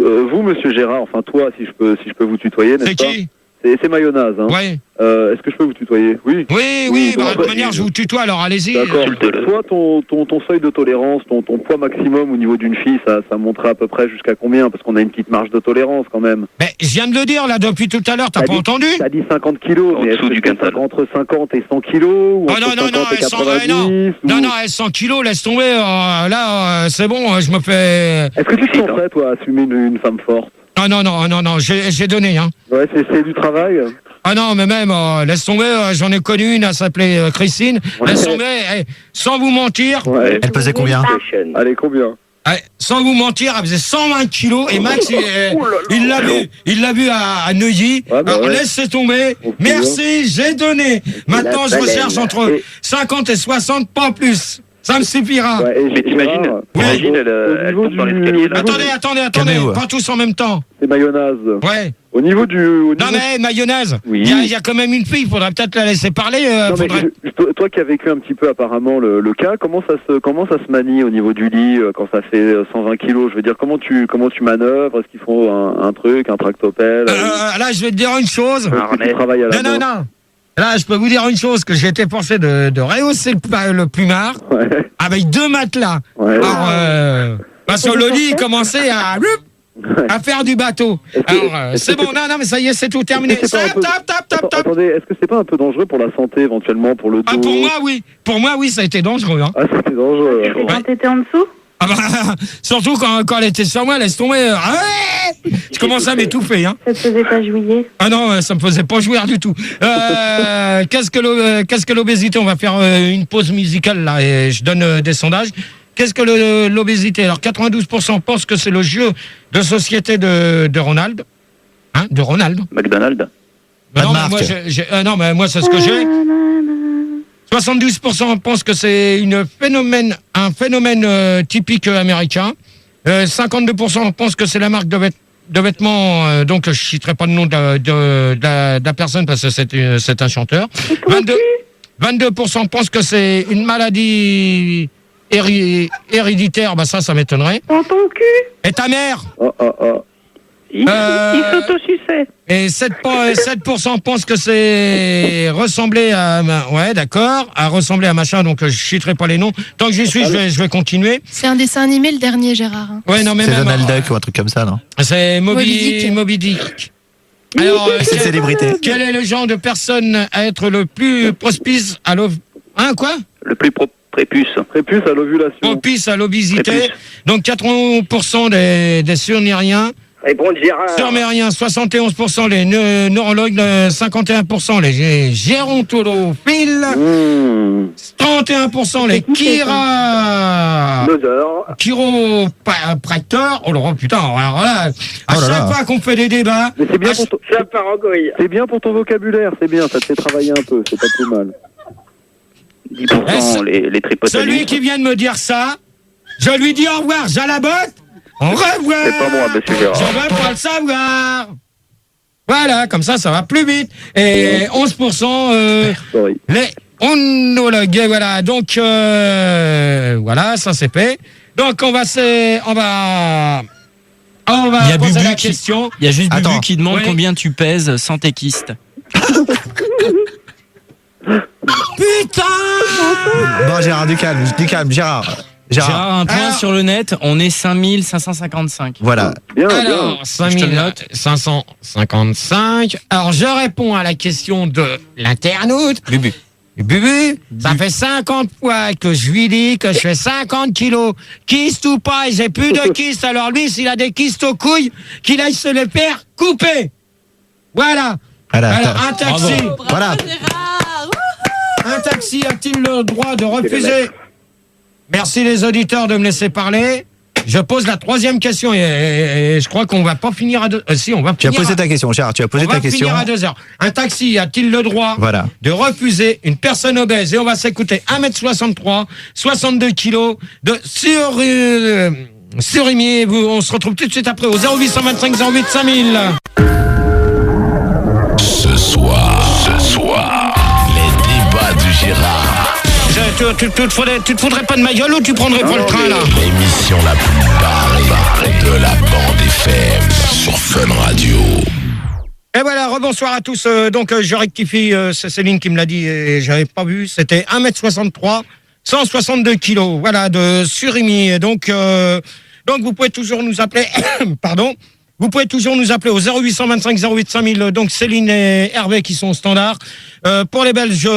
Vous monsieur Gérard, enfin toi si je peux vous tutoyer, n'est-ce pas? C'est qui? C'est Mayonnaise, hein. Ouais. Est-ce que je peux vous tutoyer? Oui. Oui, de toute manière, je vous tutoie, alors allez-y. D'accord. Toi, ton seuil de tolérance, ton poids maximum au niveau d'une fille, ça monterait à peu près jusqu'à combien? Parce qu'on a une petite marge de tolérance quand même. Mais je viens de le dire, là, depuis tout à l'heure, t'as pas entendu? T'as dit 50 kilos, mais est-ce que c'est entre 50 et 100 kilos? Ou entre 50 et 90, non, 100 kilos, laisse tomber, là, c'est bon, je me fais... Est-ce que tu te sens prêt, toi, à assumer une femme forte? Non, j'ai donné, hein. Ouais, c'est du travail. Ah non, mais même, laisse tomber, j'en ai connu une, elle s'appelait Christine. Ouais. Laisse tomber, sans vous mentir. Ouais. Elle pesait combien? Allez, combien? Sans vous mentir, elle faisait 120 kilos et Max, il l'a vu à Neuilly. Ouais, alors laissez tomber. Merci, j'ai donné. Maintenant, je recherche entre 50 et 60, pas plus. Ça me suffira. Ouais, mais t'imagines, elle tombe dans l'escalier. Attendez, pas tous en même temps. C'est Mayonnaise. Ouais. Au niveau du... Non mais Mayonnaise, il y a quand même une fille, il faudrait peut-être la laisser parler. Toi qui as vécu un petit peu apparemment le cas, comment ça se manie au niveau du lit quand ça fait 120 kilos? Je veux dire, comment tu manœuvres? Est-ce qu'il faut un truc, un tractopelle? Là, je vais te dire une chose. Tu travailles à la main. Non. Là, je peux vous dire une chose, que j'ai été forcé de rehausser le plumard avec 2 matelas. Ouais. Alors, parce que le lit commençait à faire du bateau. Alors, c'est bon, non, mais ça y est, c'est tout terminé. Attendez, est-ce que c'est pas un peu dangereux pour la santé, éventuellement, pour le dos? Pour moi, oui, ça a été dangereux. Hein. Ah, c'était dangereux. Quand t'étais en dessous? Ah bah, surtout quand elle était sur moi, laisse tomber. Ah ouais, je commence à m'étouffer. Hein. Ça te faisait pas jouir? Ah non, ça me faisait pas jouir du tout. Qu'est-ce que l'obésité? On va faire une pause musicale là et je donne des sondages. Qu'est-ce que l'obésité? Alors 92% pensent que c'est le jeu de société de Ronald. Hein, de Ronald. McDonald's. Non, mais moi c'est ce que j'ai. 72% pensent que c'est un phénomène typique américain. 52% pensent que c'est la marque de vêtements. Donc je citerai pas le nom de la personne parce que c'est un chanteur. 22% pensent que c'est une maladie héréditaire. Bah ça m'étonnerait. Dans ton cul. Et ta mère? Il s'autosuçait. Et 7% pensent que c'est ressembler à... Ouais, d'accord, à ressembler à machin, donc je citerai pas les noms. Tant que j'y suis, je vais continuer. C'est un dessin animé, le dernier, Gérard. Hein. Ouais, non, mais c'est même, Donald Duck ou un truc comme ça, non? C'est Moby Dick. Alors, c'est une célébrité. Quel est le genre de personne à être le plus propice à Hein, quoi? Le plus prépuce. Prépuce à l'ovulation. Propice à l'obésité. Donc 80% des surnériens. Répondre Gérard. Surmériens, 71% les neurologues, 51% les gérontophiles, 31% les chiropracteurs. Oh là, putain, alors là, à chaque fois qu'on fait des débats... Mais c'est bien pour ton... C'est bien pour ton vocabulaire, c'est bien, ça te fait travailler un peu, c'est pas plus mal. 10% les tripotalis. Celui qui vient de me dire ça, je lui dis au revoir, j'alabote. Au revoir. C'est pas moi, monsieur Gérard. Je veux pas le savoir. Voilà, comme ça va plus vite. Et 11% les onologues. Voilà, donc voilà, ça c'est fait. Donc on va poser la question. Il y a juste Bubu qui demande Oui. combien tu pèses sans tes kystes. Putain. Bon, Gérard, du calme, Gérard. Gérard, un point Alors, sur le net, on est 5555. Voilà. Bien, alors, 5555. Alors, je réponds à la question de l'internaute. Bubu. Bubu, ça fait 50 fois que je lui dis que je fais 50 kilos. Kyste ou pas, et j'ai plus de kyste. Alors lui, s'il a des kystes aux couilles, qu'il aille se les faire couper. Voilà. Alors, un taxi. Voilà. Un taxi a-t-il le droit de refuser? Merci les auditeurs de me laisser parler. Je pose la troisième question et je crois qu'on va pas finir à deux. Si, on va Tu as finir. posé ta question, Gérard. Tu as posé ta question. On va finir à 2 heures. Un taxi a-t-il le droit de refuser une personne obèse? Et on va s'écouter 1m63, 62 kilos de surimi. On se retrouve tout de suite après au 0825 08 5000. Ce soir, les débats de Gérard. Tu te foudrais pas de ma gueule ou tu prendrais pas le train là? L'émission la plus barrée de la bande FM sur Fun Radio. Et voilà, rebonsoir à tous. Donc je rectifie, c'est Céline qui me l'a dit et j'avais pas vu. C'était 1m63, 162 kilos. Voilà, de surimi. Et donc vous pouvez toujours nous appeler. Pardon. Vous pouvez toujours nous appeler au 0825 08 5000. Donc Céline et Hervé qui sont au standard. Pour les Belges,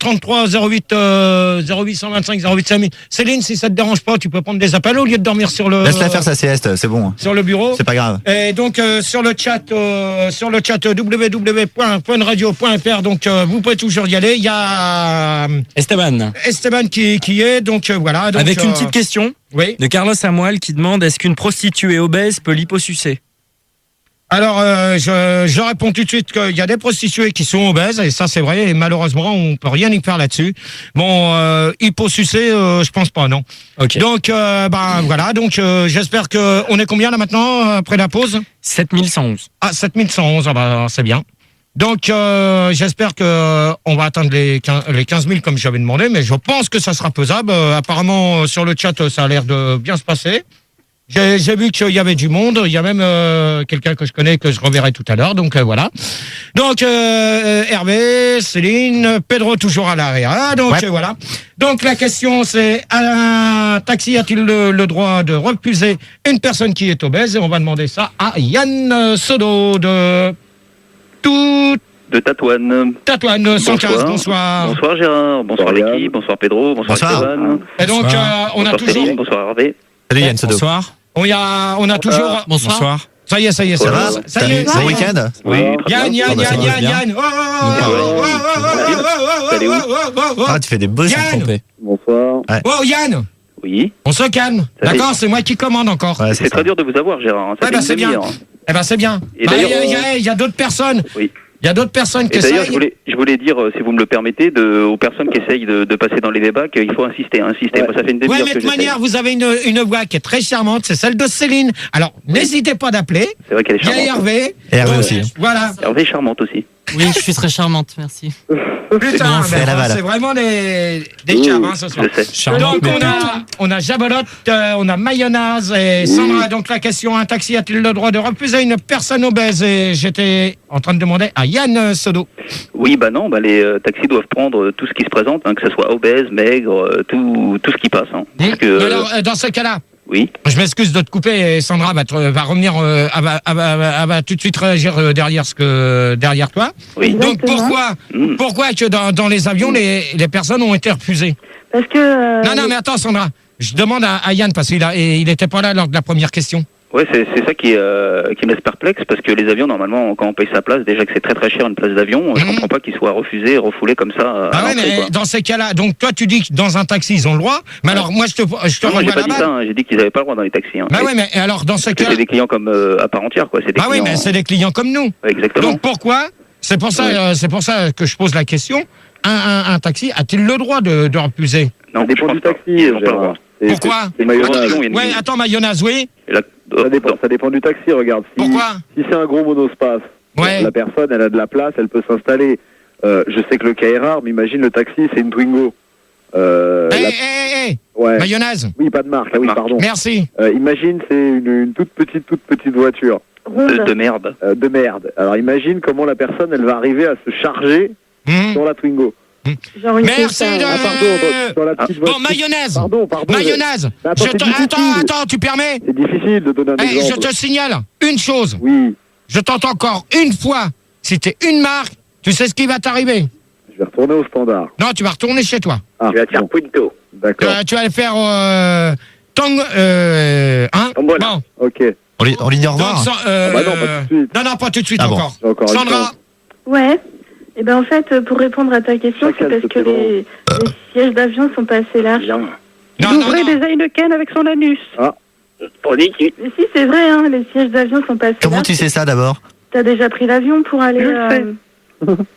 033 08 0825 08 5000. Céline, si ça te dérange pas, tu peux prendre des appels au lieu de dormir sur le. Laisse-la faire sa sieste, c'est bon. Sur le bureau. C'est pas grave. Et donc sur le chat www.funradio.fr. Donc vous pouvez toujours y aller. Il y a Esteban qui est donc voilà. Donc, avec une petite question de Carlos Samuel qui demande est-ce qu'une prostituée obèse peut liposucer? Alors, je réponds tout de suite qu'il y a des prostituées qui sont obèses, et ça c'est vrai, et malheureusement, on peut rien y faire là-dessus. Bon, hyposucer, je pense pas, non. Okay. Donc, voilà, donc j'espère que... On est combien là maintenant, après la pause? 7111. Ah, 7111, c'est bien. Donc, j'espère que on va atteindre les 15 000 comme j'avais demandé, mais je pense que ça sera faisable. Apparemment, sur le chat, ça a l'air de bien se passer. J'ai vu qu'il y avait du monde. Il y a même quelqu'un que je connais que je reverrai tout à l'heure. Donc voilà. Donc Hervé, Céline, Pedro toujours à l'arrière. Donc voilà. Donc la question c'est un taxi a-t-il le droit de refuser une personne qui est obèse? Et on va demander ça à Yann Sodo de Tatouane. Tatouane 115. Bonsoir. Bonsoir Gérard. Bonsoir l'équipe. Bonsoir Pedro. Bonsoir Esteban. Et donc on a toujours. Céline, bonsoir Hervé. Salut Yann Sodo. Bonsoir. On a toujours. Bonsoir. Ça y est. Ça va? Ça y est. Bon week-end? Oui. Yann. Ah, tu fais des beaux Yann. trompés. Bonsoir. Oh, Yann. Oui. On se calme. Ça D'accord, fait- c'est moi qui commande encore. Ouais, C'est c'est très ça. dur de vous avoir, Gérard. hein. Ça Ouais, fait bah une c'est bien. demi-heure. Eh ben c'est bien. Et Bah, d'ailleurs, il y a d'autres personnes. Oui. Il y a d'autres personnes qui Et d'ailleurs, essayent. je voulais dire, si vous me le permettez, aux personnes qui essayent de passer dans les débats, qu'il faut insister. Moi, ça fait une demi-heure Ouais, mais que de toute j'essaye. manière, vous avez une voix qui est très charmante, c'est celle de Céline. Alors, n'hésitez pas d'appeler. C'est vrai qu'elle est Il y a charmante. Hervé. Et Hervé Donc, aussi. Voilà. Hervé est charmante aussi. Oui, je suis très charmante, merci. Putain, bon, c'est Laval. c'est vraiment des chaves, hein, ce soir. Je sais. Charmant, Donc, mais on a Jabolotte, on a Mayonnaise et Sandra. Donc, la question, un taxi a-t-il le droit de refuser une personne obèse? Et j'étais en train de demander à Yann Sodo. Oui, bah non, les taxis doivent prendre tout ce qui se présente, hein, que ce soit obèse, maigre, tout ce qui passe. Hein. Parce que, Mais alors, dans ce cas-là, oui. je m'excuse de te couper, et Sandra va revenir, elle va tout de suite réagir derrière toi. Oui. Donc Exactement. pourquoi que dans les avions les personnes ont été refusées? Parce que. Non, mais attends, Sandra, je demande à Yann parce qu'il n'était pas là lors de la première question. Ouais, c'est ça qui me laisse perplexe, parce que les avions, normalement, quand on paye sa place, déjà que c'est très très cher une place d'avion, je comprends pas qu'ils soient refusés, refoulés comme ça. Ah ouais, mais dans ces cas-là, donc toi tu dis que dans un taxi ils ont le droit, mais alors moi je te Non, moi, j'ai renvoie pas la dit ça, balle. hein, j'ai dit qu'ils avaient pas le droit dans les taxis. Hein. Bah ouais, mais alors dans ce Parce que cas, c'est des clients comme à part entière, quoi. C'est des bah oui, clients, mais c'est des clients comme nous. Ouais, exactement. Donc pourquoi? C'est pour ça que je pose la question. Un taxi a-t-il le droit de refuser? Non, Ça dépend je du pense pas. taxi, Ils ont pas le Gérard. droit. Pourquoi? C'est mayonnaise. Attention, il y a une- Ouais, attends, mayonnaise, oui. Et là- Ça dépend du taxi, regarde. Pourquoi? Si c'est un gros monospace, Ouais. la personne, elle a de la place, elle peut s'installer. Je sais que le cas est rare, mais imagine le taxi, c'est une Twingo. Ouais. Mayonnaise. Oui, pas de marque, ah oui, pardon. Merci. Imagine, c'est une toute petite voiture. De merde. De merde. Alors imagine comment la personne, elle va arriver à se charger sur la Twingo. Genre une Merci de... Ah, pardon, dans la petite Bon, voiture. mayonnaise. Pardon. Mayonnaise. Mais attends, c'est difficile. Attends, tu permets? C'est difficile de donner un Je exemple. te signale une chose. Oui, Je t'entends encore une fois. Si t'es une marque, tu sais ce qui va t'arriver. je vais retourner au standard. Non, tu vas retourner chez toi. Ah, Tu vas te faire bon, Punto. d'accord. Tu vas aller faire Tang... hein? Tombola. Bon. Ok. On l'ignore au revoir. Donc, bah non, pas tout de suite. Non, pas tout de suite Ah bon. encore. J'ai encore une Sandra. chance. Ouais. Et ben en fait, pour répondre à ta question, c'est Chacun parce se que fait les sièges d'avion sont pas assez larges. Bien. Il ouvrait des Heineken avec son anus. Pour dire que Mais si, c'est vrai, hein, les sièges d'avion sont pas assez Comment larges. tu sais ça d'abord? T'as déjà pris l'avion pour aller... Je le sais.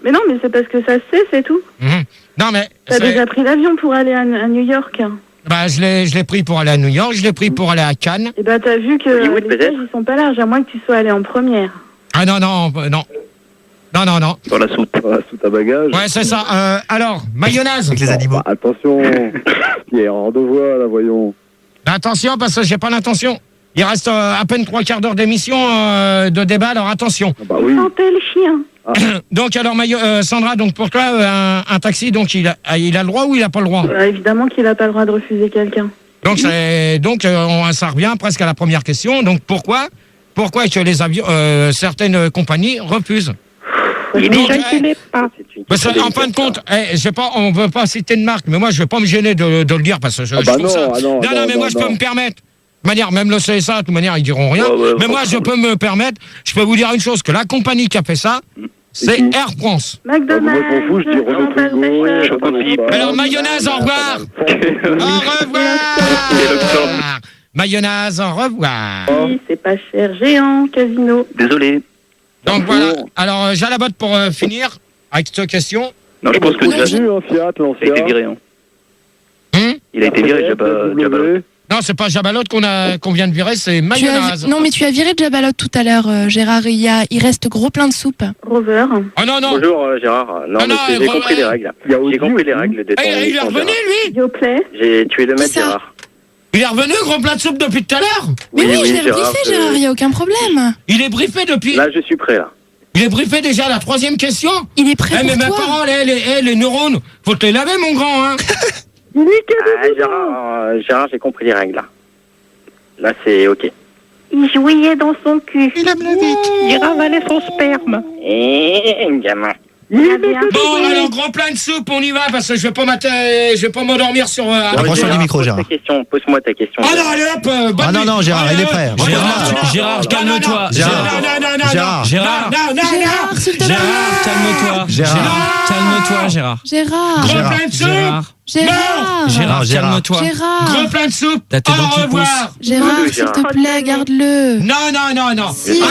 Mais non, mais c'est parce que ça se sait, c'est tout. Non, mais... T'as déjà pris l'avion pour aller à New York. Bah, je l'ai pris pour aller à New York, je l'ai pris pour aller à Cannes. Et bah t'as vu que Hollywood, les peut-être sièges, ils sont pas larges, à moins que tu sois allé en première. Ah non. Dans la soute. Dans la soute à bagages. Ouais, c'est ça. Alors, mayonnaise. Avec les animaux. Bah, attention, Pierre, en deux voix, là, voyons. Attention, parce que j'ai pas l'intention. Il reste à peine 3/4 d'heure d'émission de débat, alors attention. Bah oui. Sentez le chien. Donc, alors, Sandra, donc pour toi, un taxi, donc il a le droit ou il a pas le droit? Évidemment qu'il a pas le droit de refuser quelqu'un. Donc, ça revient presque à la première question. Donc, pourquoi que les avions, certaines compagnies refusent? Il Donc, n'éjaculait pas. parce que, en fin de compte, on veut pas citer de marque, mais moi, je vais pas me gêner de le dire parce que je trouve non, ça. non, mais moi, je peux me permettre. De manière, même le CSA, de toute manière, ils diront rien. Mais moi, je peux me permettre. Je peux vous dire une chose, que la compagnie qui a fait ça, c'est Air France. McDonald's. Moi, je m'en fous, je dis Renault Twingo. Alors, mayonnaise, au revoir. Au revoir. Mayonnaise, au revoir. Oui, c'est pas cher. Géant, casino. Désolé. Donc voilà. Alors, Jalabotte pour finir avec cette question. Non, je pense que J'ai vu un Fiat, il a été viré. Hein. Il a été viré, Jabalotte. Non, c'est pas Jabalotte qu'on vient de virer, c'est mayonnaise. Non, mais tu as viré Jabalotte tout à l'heure, Gérard. Il reste gros plein de soupe. Rover. Oh non. Bonjour Gérard. Non, mais j'ai compris les règles. J'ai compris les règles de ton Il est revenu, lui. Yoplait. Tu es le maître, ça. Gérard. Il est revenu, gros plat de soupe depuis tout à l'heure. Mais oui, je l'ai Gérard, briefé, Gérard, il n'y a aucun problème. Il est briefé depuis. Là, je suis prêt, là. Il est briefé déjà à la 3e question. Il est prêt Mais pour mes toi. paroles, les neurones, faut te les laver, mon grand, hein. Gérard, j'ai compris les règles, là. Là, c'est OK. Il jouait dans son cul. Il aime la vite. Il ravalait son sperme. Gamin. Bon, alors, gros plein de soupe, on y va, parce que je vais pas m'endormir sur... Approche-toi du micro, Gérard. Pose-moi ta question. Ah non, allez hop, Ah non, Gérard, il est prêt. Gérard, calme-toi. Gérard, Gérard, S'il te plaît. calme-toi. Calme-toi, Gérard. Gros plein de soupe. Gérard, calme-toi. Gros plein de soupe. T'as tes dents qui poussent. Gérard, s'il te plaît, garde-le. Non. Si,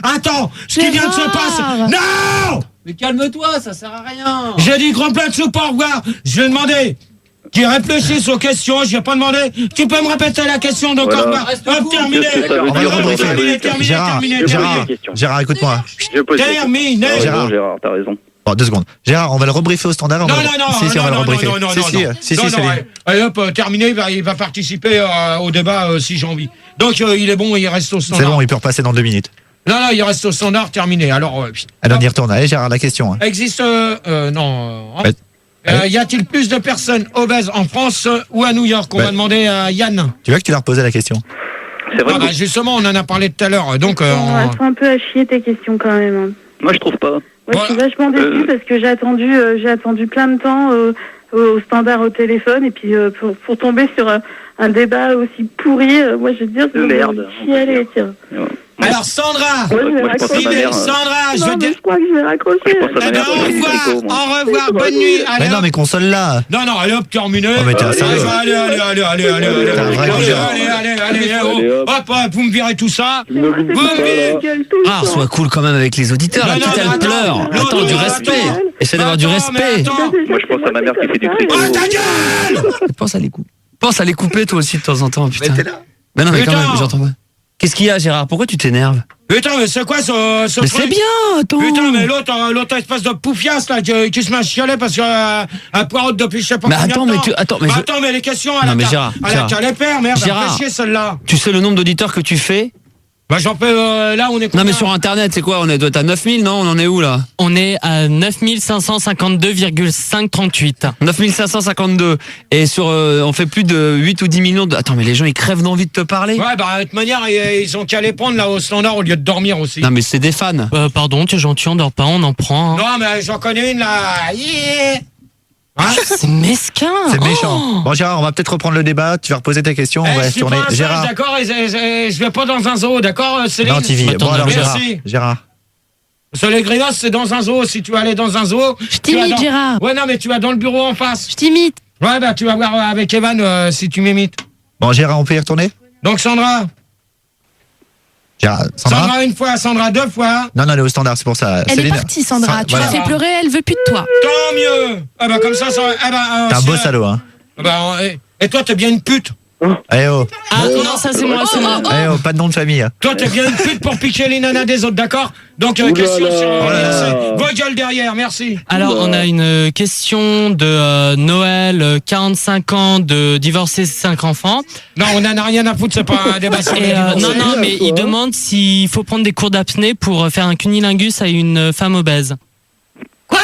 Attends. Ce qui vient de se passer. Non. Mais calme-toi, ça sert à rien. J'ai dit gros plein de soupe, au revoir. Je vais demander qu'ils réfléchissent aux questions. Je vais pas demander. Tu peux me répéter la question, donc au revoir. Hop, terminé. On va le rebriefer. Terminé. Gérard, écoute-moi. Terminé. Gérard, t'as raison. Bon, 2 secondes. Gérard, on va le rebriefer au standard. On va le rebriefer. Si, allez hop, terminé, il va participer au débat si j'ai envie. Donc il est bon, il reste au standard. C'est bon, il peut repasser dans 2 minutes. Non, il reste au standard, terminé. Alors on y retourne. Allez, Gérard, la question. Existe y a-t-il plus de personnes obèses en France ou à New York? On va demander à Yann. Tu veux que tu leur posais la question? C'est vrai. Justement, on en a parlé tout à l'heure. Donc Elles sont un peu à chier tes questions quand même. Moi, je trouve pas. Je suis vachement déçue parce que j'ai attendu plein de temps au standard au téléphone et puis pour tomber sur un débat aussi pourri, moi je veux dire, c'est merde. Chialer, tiens. Alors Sandra, Sandra, je crois que je vais raccrocher. Au revoir, bonne nuit. Mais non, mais console-la. Non, allez hop, terminé. Oh, mais t'es un sérieux. Allez, hop, vous me virez tout ça. Ah, sois cool quand même avec les auditeurs. La petite, elle pleure. Attends, du respect. Essaie d'avoir du respect. Moi, je pense à ma mère qui fait du tricot. Oh, ta gueule! Pense à les couper toi aussi de temps en temps, putain. Mais non, mais quand même, j'entends pas. Qu'est-ce qu'il y a, Gérard? Pourquoi tu t'énerves? Putain, mais c'est quoi ce Mais truc? c'est bien, attends. Putain, mais l'autre espèce de poufiasse là qui se met à chialer parce qu'un poireau depuis je sais pas mais combien attends, de mais temps. Attends, mais les questions à la Gérard, les pères, merde, Gérard, chier celle-là. tu sais le nombre d'auditeurs que tu fais? Bah j'en fais là on est combien? Non mais sur internet c'est quoi? On est à 9000 non? On en est où là? On est à 9552,538. 9552. Et sur on fait plus de 8 ou 10 millions de... Attends mais les gens ils crèvent d'envie de te parler. Ouais bah de toute manière ils ont qu'à les prendre là au standard au lieu de dormir aussi. Non mais c'est des fans. Pardon, tu es gentil, on dort pas, on en prend. Hein. Non mais j'en connais une là. C'est mesquin. C'est méchant. Bon Gérard, on va peut-être reprendre le débat. Tu vas reposer ta question. On va retourner. Gérard. D'accord, je vais pas dans un zoo, d'accord? Non, TV. Bon alors Gérard. Sur les Grinos, c'est dans un zoo. Si tu veux aller dans un zoo. Je t'imite, Gérard. Ouais, non, mais tu vas dans le bureau en face. Je t'imite. Ouais, bah tu vas voir avec Evan si tu m'imites. Bon Gérard, on peut y retourner? Donc Sandra. Sandra une fois, Sandra 2 fois. Non, elle est au standard, c'est pour ça. Elle est partie, Sandra. Tu l'as fait pleurer, elle veut plus de toi. Tant mieux. Ah bah comme ça, t'es un beau salaud, hein. Et toi, t'es bien une pute. Eh oh. Ah non, ça c'est moi, c'est moi. Eh oh, pas de nom de famille. Toi, t'es bien une pute pour piquer les nanas des autres, d'accord? Donc, question sur... Vos gueules derrière, merci. Alors, on a une question de Noël, 45 ans, de divorcé, 5 enfants. Non, on en a rien à foutre, c'est pas un débat sur les divorcés. Non, mais il demande s'il faut prendre des cours d'apnée pour faire un cunilingus à une femme obèse. Quoi?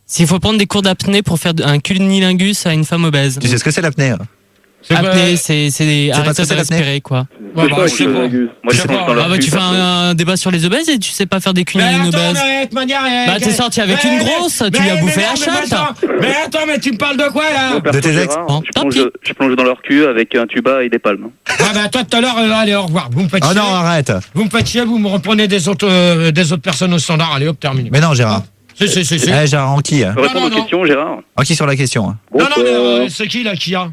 S'il faut prendre des cours d'apnée pour faire un cunilingus à une femme obèse. Tu sais ce que c'est l'apnée? Apnée, c'est arrêter de respirer, quoi. Ouais, bah, je sais pas. Moi, je pense dans leur tu fais un débat sur les obèses et tu sais pas faire des cunilings obèses. Bah, t'es sorti avec une grosse, tu lui as bouffé la chatte. Mais attends, mais tu me parles de quoi, là? De tes ex? Je plonge dans leur cul avec un tuba et des palmes. Ah bah, toi, tout à l'heure, allez, au revoir. Vous me faites chier. Oh non, arrête. Vous me faites chier, vous me reprenez des autres personnes au standard. Allez, hop, terminé. Mais non, Gérard. Si. Eh, Gérard, en qui? Répondre aux questions, Gérard. En qui sur la question? Non, mais c'est qui, là, qui a?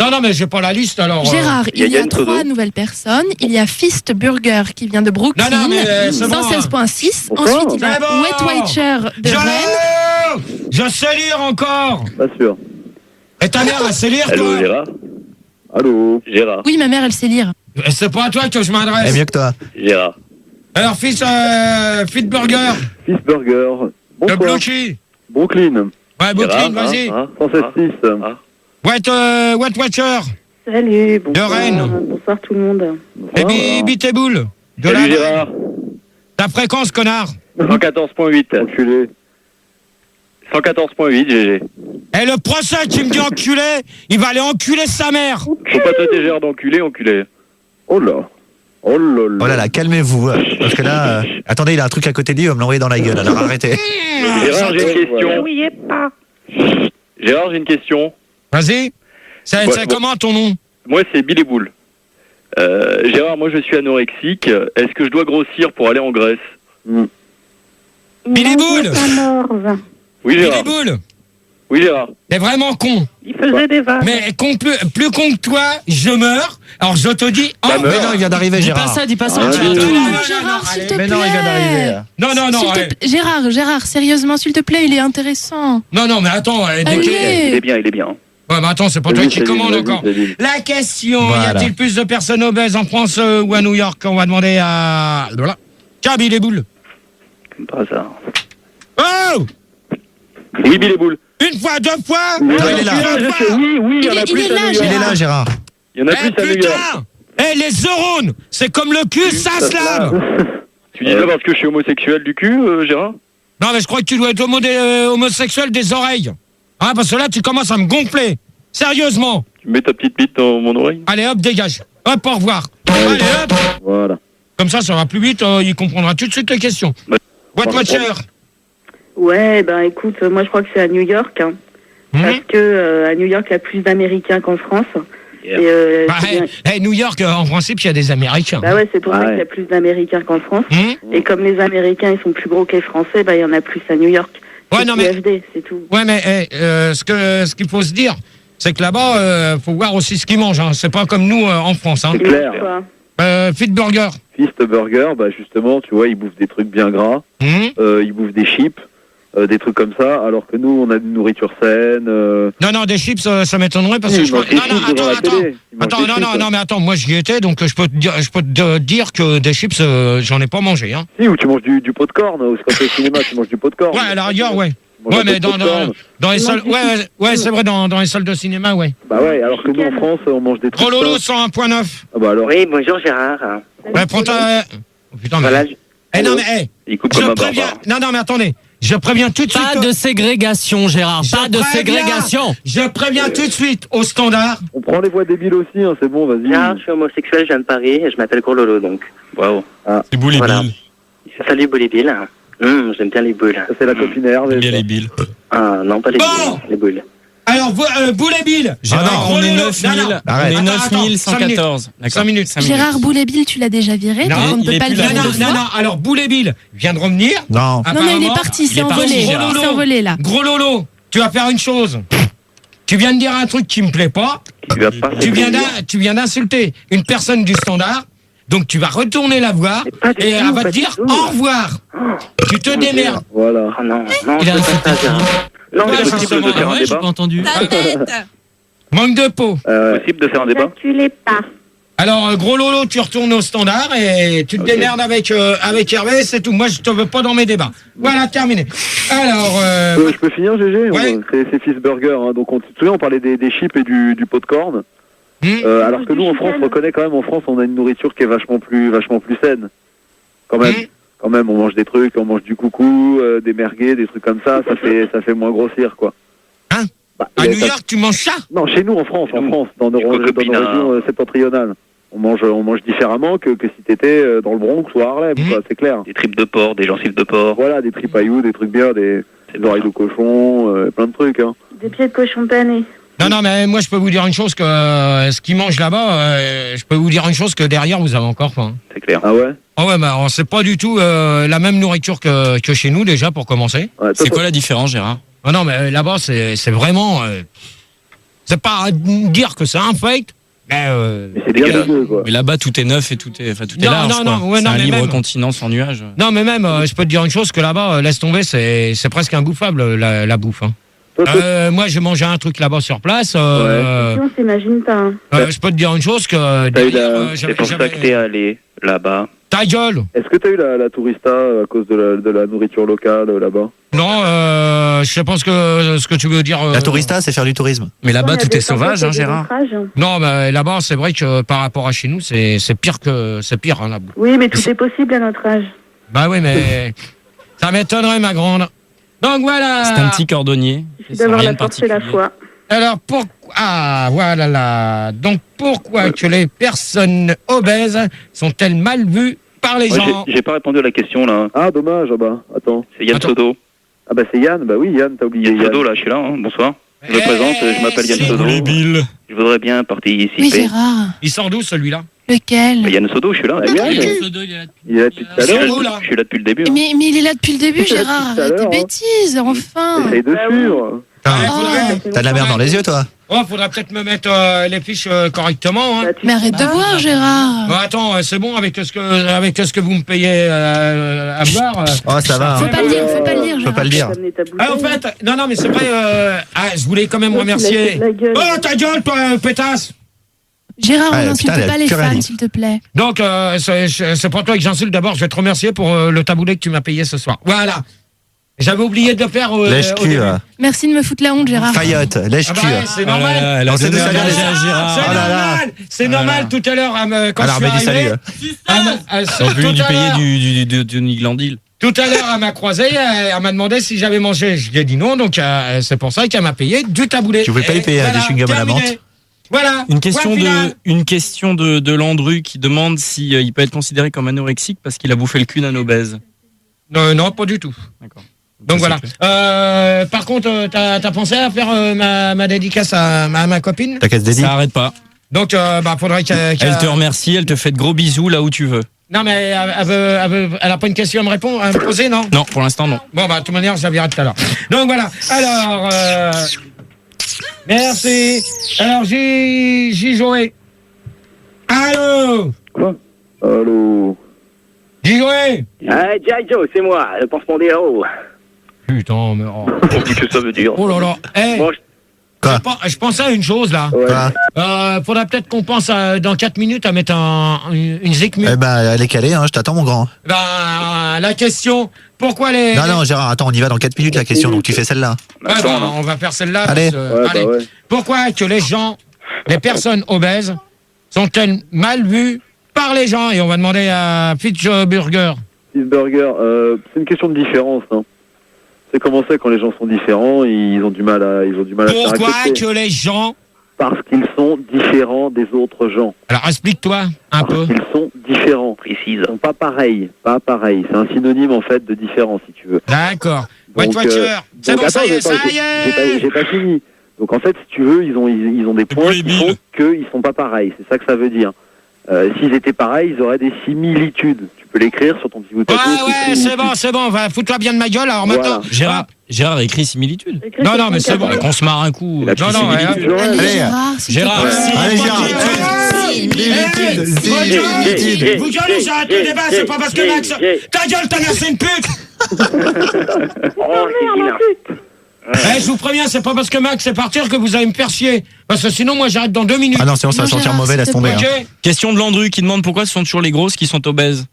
Non, mais j'ai pas la liste alors. Gérard, il y a 3 nouvelles personnes. Il y a Fist Burger qui vient de Brooklyn, 116.6. Ensuite, il y a Wet Watcher de Rennes. Je sais lire encore. Pas sûr. Et ta mère, elle sait lire, toi? Allô, Gérard. Allô, Gérard. Oui, ma mère, elle sait lire. C'est pas à toi que je m'adresse. Elle est mieux que toi. Gérard. Alors, Fist Burger. Fist Burger. De Blouchy. Brooklyn. Ouais, Brooklyn, vas-y. 116.6. Wet Watcher. Salut, bonsoir. De Rennes. Bonsoir tout le monde. Et Biteboul. Salut Gérard. Ta fréquence, connard. 114.8. Enculé. 114.8, GG. Et le procès qui me dit enculé, il va aller enculer sa mère. Faut pas traiter Gérard d'enculé, enculé. Oh là. Oh là là. Oh là là, calmez-vous. Parce que là, attendez, il a un truc à côté de lui, il va me l'envoyer dans la gueule. Alors arrêtez. Gérard, j'ai une question. N'oubliez pas. Gérard, j'ai une question. Vas-y. C'est comment ton nom? Moi, c'est Bill et Boule. Gérard, moi, je suis anorexique. Est-ce que je dois grossir pour aller en Grèce? Billy Boule. Oui, Gérard. Billy Boule. Oui, Gérard. T'es vraiment con. Il faisait des vannes. Mais plus con que toi, je meurs. Alors je te dis... Mais non, il vient d'arriver, Gérard. Dis pas ça. Gérard, s'il te plaît. Mais non, il vient d'arriver. Non. Gérard, sérieusement, s'il te plaît, il est intéressant. Non, mais attends. Il est bien. Ouais, mais attends, c'est pas toi qui commande encore. La question, y a-t-il plus de personnes obèses en France ou à New York? On va demander à... Voilà. Tiens, Billy et Boule. Comme par hasard. Oh! Oui, Bill et Boule. Une fois, deux fois? Il est là. Oui, il y en a plus à New York. Il est là, Gérard. Il y en a plus à New York. Les neurones, c'est comme le cul, ça se lave. Tu dis ça parce que je suis homosexuel du cul, Gérard? Non, mais je crois que tu dois être homosexuel des oreilles. Hein, parce que là, tu commences à me gonfler. Sérieusement. Tu mets ta petite bite dans mon oreille? Allez, hop, dégage. Hop, au revoir. Allez, hop. Voilà. Comme ça va plus vite, il comprendra tout de suite les questions. What Watcher? Ouais, ben écoute, moi je crois que c'est à New York. Hein, parce que à New York, il y a plus d'Américains qu'en France. New York, en principe, il y a des Américains. Bah ouais, c'est pour ça qu'il y a plus d'Américains qu'en France. Et comme les Américains, ils sont plus gros que les Français, bah il y en a plus à New York. Ouais, non, mais... FD, c'est tout. Ouais, mais ce qu'il faut se dire, c'est que là-bas, faut voir aussi ce qu'ils mangent. Hein. C'est pas comme nous en France. Hein. C'est clair. Fit Burger. Fist Burger, bah justement, tu vois, ils bouffent des trucs bien gras. Ils bouffent des chips. Des trucs comme ça, alors que nous, on a une nourriture saine. Non, des chips, ça m'étonnerait parce que je crois... Non, mais attends, moi j'y étais, donc je peux te dire que des chips, j'en ai pas mangé. Hein. Si, ou tu manges du pot-de-corn, ou quand tu es au cinéma, tu manges du pot-de-corn. Ouais, à la rigueur, ouais. Ouais, mais dans les salles... Ouais, c'est vrai, dans les salles de cinéma, ouais. Bah ouais, alors que nous, en France, on mange des trucs... Gros Lolo, 101.9. Ah bah alors... Oui, bonjour Gérard. Ouais, prends ta... Oh, putain, mais... Voilà, non, mais... Il coupe comme un barbare. Non, mais attendez. Je préviens tout de suite... Pas de ségrégation, Gérard. Pas de ségrégation. Je préviens tout de suite au standard. On prend les voix débiles aussi, hein, c'est bon, vas-y. Gérard, je suis homosexuel, je viens de Paris et je m'appelle Gros Lolo, donc. Waouh. C'est Boule et Bill. Salut Boule et Bill. J'aime bien les boules. Ça, c'est la copine Hervé. J'aime bien les Billes. Ah, non, pas les Bon. boules. Les boules. Alors, Boule et Bill. Gérard, on est 9000. On est 9114. 5 minutes. Gérard Boule et Bill, tu l'as déjà viré, donc on ne peut pas le virer deux fois. Non, alors Boule et Bill vient de revenir. Non. Non, il est parti, c'est envolé. C'est envolé, là. Gros Lolo, tu vas faire une chose. Tu viens de dire un truc qui me plaît pas. Tu viens d'insulter une personne du standard. Donc tu vas retourner la voir et elle va te dire au revoir. Tu te démerdes. Voilà. Oh non, Il a insulté qui? Non, c'est possible de faire un J'ai débat. pas entendu. Manque de peau. Possible de faire un débat. Tu l'es pas. Alors, Gros Lolo, tu retournes au standard et tu te démerdes avec Hervé, c'est tout. Moi, je te veux pas dans mes débats. Voilà, terminé. Alors... Je peux finir, GG? Ouais. C'est Fist Burger, hein. Donc, tu te souviens, on parlait des chips et du pot-de-corn. Alors que nous, en France, on reconnaît quand même, en France, on a une nourriture qui est vachement plus saine. Quand même, on mange des trucs, on mange du coucou, des merguez, des trucs comme ça, ça fait moins grossir, quoi. Hein? À New York, tu manges ça? Non, chez nous, en France, dans nos régions septentrionales. On mange différemment que si t'étais dans le Bronx ou à Harlem, quoi, c'est clair. Des tripes de porc, des gencives de porc. Voilà, des tripailloux, des trucs bien, des oreilles de cochon, plein de trucs, hein. Des pieds de cochon panés. Non, mais moi, je peux vous dire une chose que ce qu'ils mangent là-bas, je peux vous dire une chose que derrière, vous avez encore faim. C'est clair. Ah ouais? Ah ouais, bah, c'est pas du tout la même nourriture que chez nous, déjà, pour commencer. Ouais, C'est quoi la différence, Gérard? Ah non, mais là-bas, c'est vraiment... c'est pas à dire que c'est un fake, mais c'est dégueulasse, quoi. Mais là-bas, tout est neuf et tout est Non, large. non, quoi. ouais, C'est non, un mais libre même- continent sans nuages. Non, mais même, je peux te dire une chose, que là-bas, laisse tomber, c'est presque imbouffable, la bouffe. Hein. Moi, j'ai mangé un truc là-bas sur place. On s'imagine pas. Hein. Je peux te dire une chose, que derrière, C'est pour ça que t'es allé là-bas. Ta gueule! Est-ce que t'as eu la tourista à cause de la nourriture locale là-bas? Non, je sais pas ce que tu veux dire. La tourista, c'est faire du tourisme. Mais là-bas, Il y a tout des est sauvage, hein, Gérard. centres de Non, mais là-bas, c'est vrai que par rapport à chez nous, c'est pire hein, là-bas. Oui, mais tout est possible à notre âge. Bah oui, mais ça m'étonnerait, ma grande. Donc voilà. C'est un petit cordonnier. Il suffit d'avoir la force et la foi. Alors, voilà là. Donc, pourquoi que les personnes obèses sont-elles mal vues par les gens? J'ai pas répondu à la question, là. Ah, dommage, attends. C'est Yann Sodo. Ah bah c'est Yann, bah oui, Yann, t'as oublié Yann Sodo, là, je suis là, hein. Bonsoir. Je me présente, je m'appelle Yann Sodo. Je voudrais bien participer. Oui, Gérard. Il sort d'où, celui-là? Lequel? Yann Sodo, je suis là. Yann Sodo, il est là depuis tout à l'heure. Je suis là depuis le début. Mais il est là depuis le début, Gérard. Arrête tes bêtises, enfin. Essaye de suivre. T'as de la merde dans les yeux, toi. Oh, faudra peut-être me mettre les fiches correctement. Hein. Mais arrête de boire, Gérard. Bon, attends, c'est bon avec ce que vous me payez à boire. Oh, ça va. Faut pas le dire, Gérard. Faut pas le dire. En fait, non, mais c'est vrai. Je voulais quand même remercier. Oh, ta gueule, toi, pétasse. Gérard, on n'insulte pas les fans, s'il te plaît. Donc, c'est pour toi que j'insulte. D'abord, je vais te remercier pour le taboulet que tu m'as payé ce soir. Voilà. J'avais oublié de le faire lèche-cul. Merci de me foutre la honte, Gérard. Faillotte, lèche-cul. C'est normal. On s'est donné à Gérard. C'est normal. Tout à l'heure, quand je suis arrivé. Ils ont voulu lui payer du Niglandil. Tout à l'heure, elle m'a croisé, elle m'a demandé si j'avais mangé. Je lui ai dit non, donc c'est pour ça qu'elle m'a payé du taboulet. Tu voulais pas lui payer des chewing-gums à la menthe? Voilà. Une question de Landru qui demande si il peut être considéré comme anorexique parce qu'il a bouffé le cul d'un obèse. Non, pas du tout. D'accord. Donc voilà. Par contre, t'as pensé à faire ma dédicace à ma copine? Ta casse dédiée. Ça arrête pas. Donc faudrait qu'elle Elle te remercie, elle te fait de gros bisous là où tu veux. Non, mais elle a pas une question à me poser, non? Non, pour l'instant non. Bon, de toute manière, je la verrai tout à l'heure. Donc voilà. Alors, merci. Alors, j'y joué. Allô? Quoi? Allô? J'y joué. G.I. Joe, c'est moi, le pansement des héros. Putain, mais... Qu'est-ce que ça veut dire? Oh là là. Je pensais à une chose, là. Ouais. Faudrait peut-être qu'on pense dans 4 minutes à mettre une zikmu. Eh ben, elle est calée, hein, je t'attends, mon grand. La question, pourquoi les... Non, Gérard, attends, on y va dans 4 minutes, la question, donc tu fais celle-là. On va faire celle-là. Allez. Allez. Ouais. Pourquoi que les personnes obèses sont-elles mal vues par les gens? Et on va demander à Fitzburger. Fitzburger, c'est une question de différence, hein. C'est comment c'est quand les gens sont différents, ils ont du mal à faire Pourquoi accepter. que les gens... Parce qu'ils sont différents des autres gens. Alors explique-toi un peu. Parce qu'ils sont différents. Précise. Ils sont pas pareils. C'est un synonyme en fait de différent, si tu veux. D'accord. Donc, voiture. C'est bon, ça y est, J'ai pas fini. Donc en fait, si tu veux, ils ont des points qui font qu'ils sont pas pareils. C'est ça que ça veut dire. S'ils étaient pareils, ils auraient des similitudes. Tu peux l'écrire sur ton petit bout de papier. Ouais, c'est bon. Fous-toi bien de ma gueule. Alors maintenant. Gérard a écrit similitude. Non, mais c'est bon. On se marre un coup. Non. Allez, Gérard. Similitude. Vous gueulez, j'arrête le débat. C'est pas parce que Max. Ta gueule, t'as lancé une pute. Oh, c'est je vous préviens, c'est pas parce que Max est partir que vous allez me faire chier. Parce que sinon, moi, j'arrête dans 2 minutes. Ah non, sinon ça va sentir mauvais, laisse tomber. Okay. Question de Landru qui demande pourquoi ce sont toujours les grosses qui sont obèses.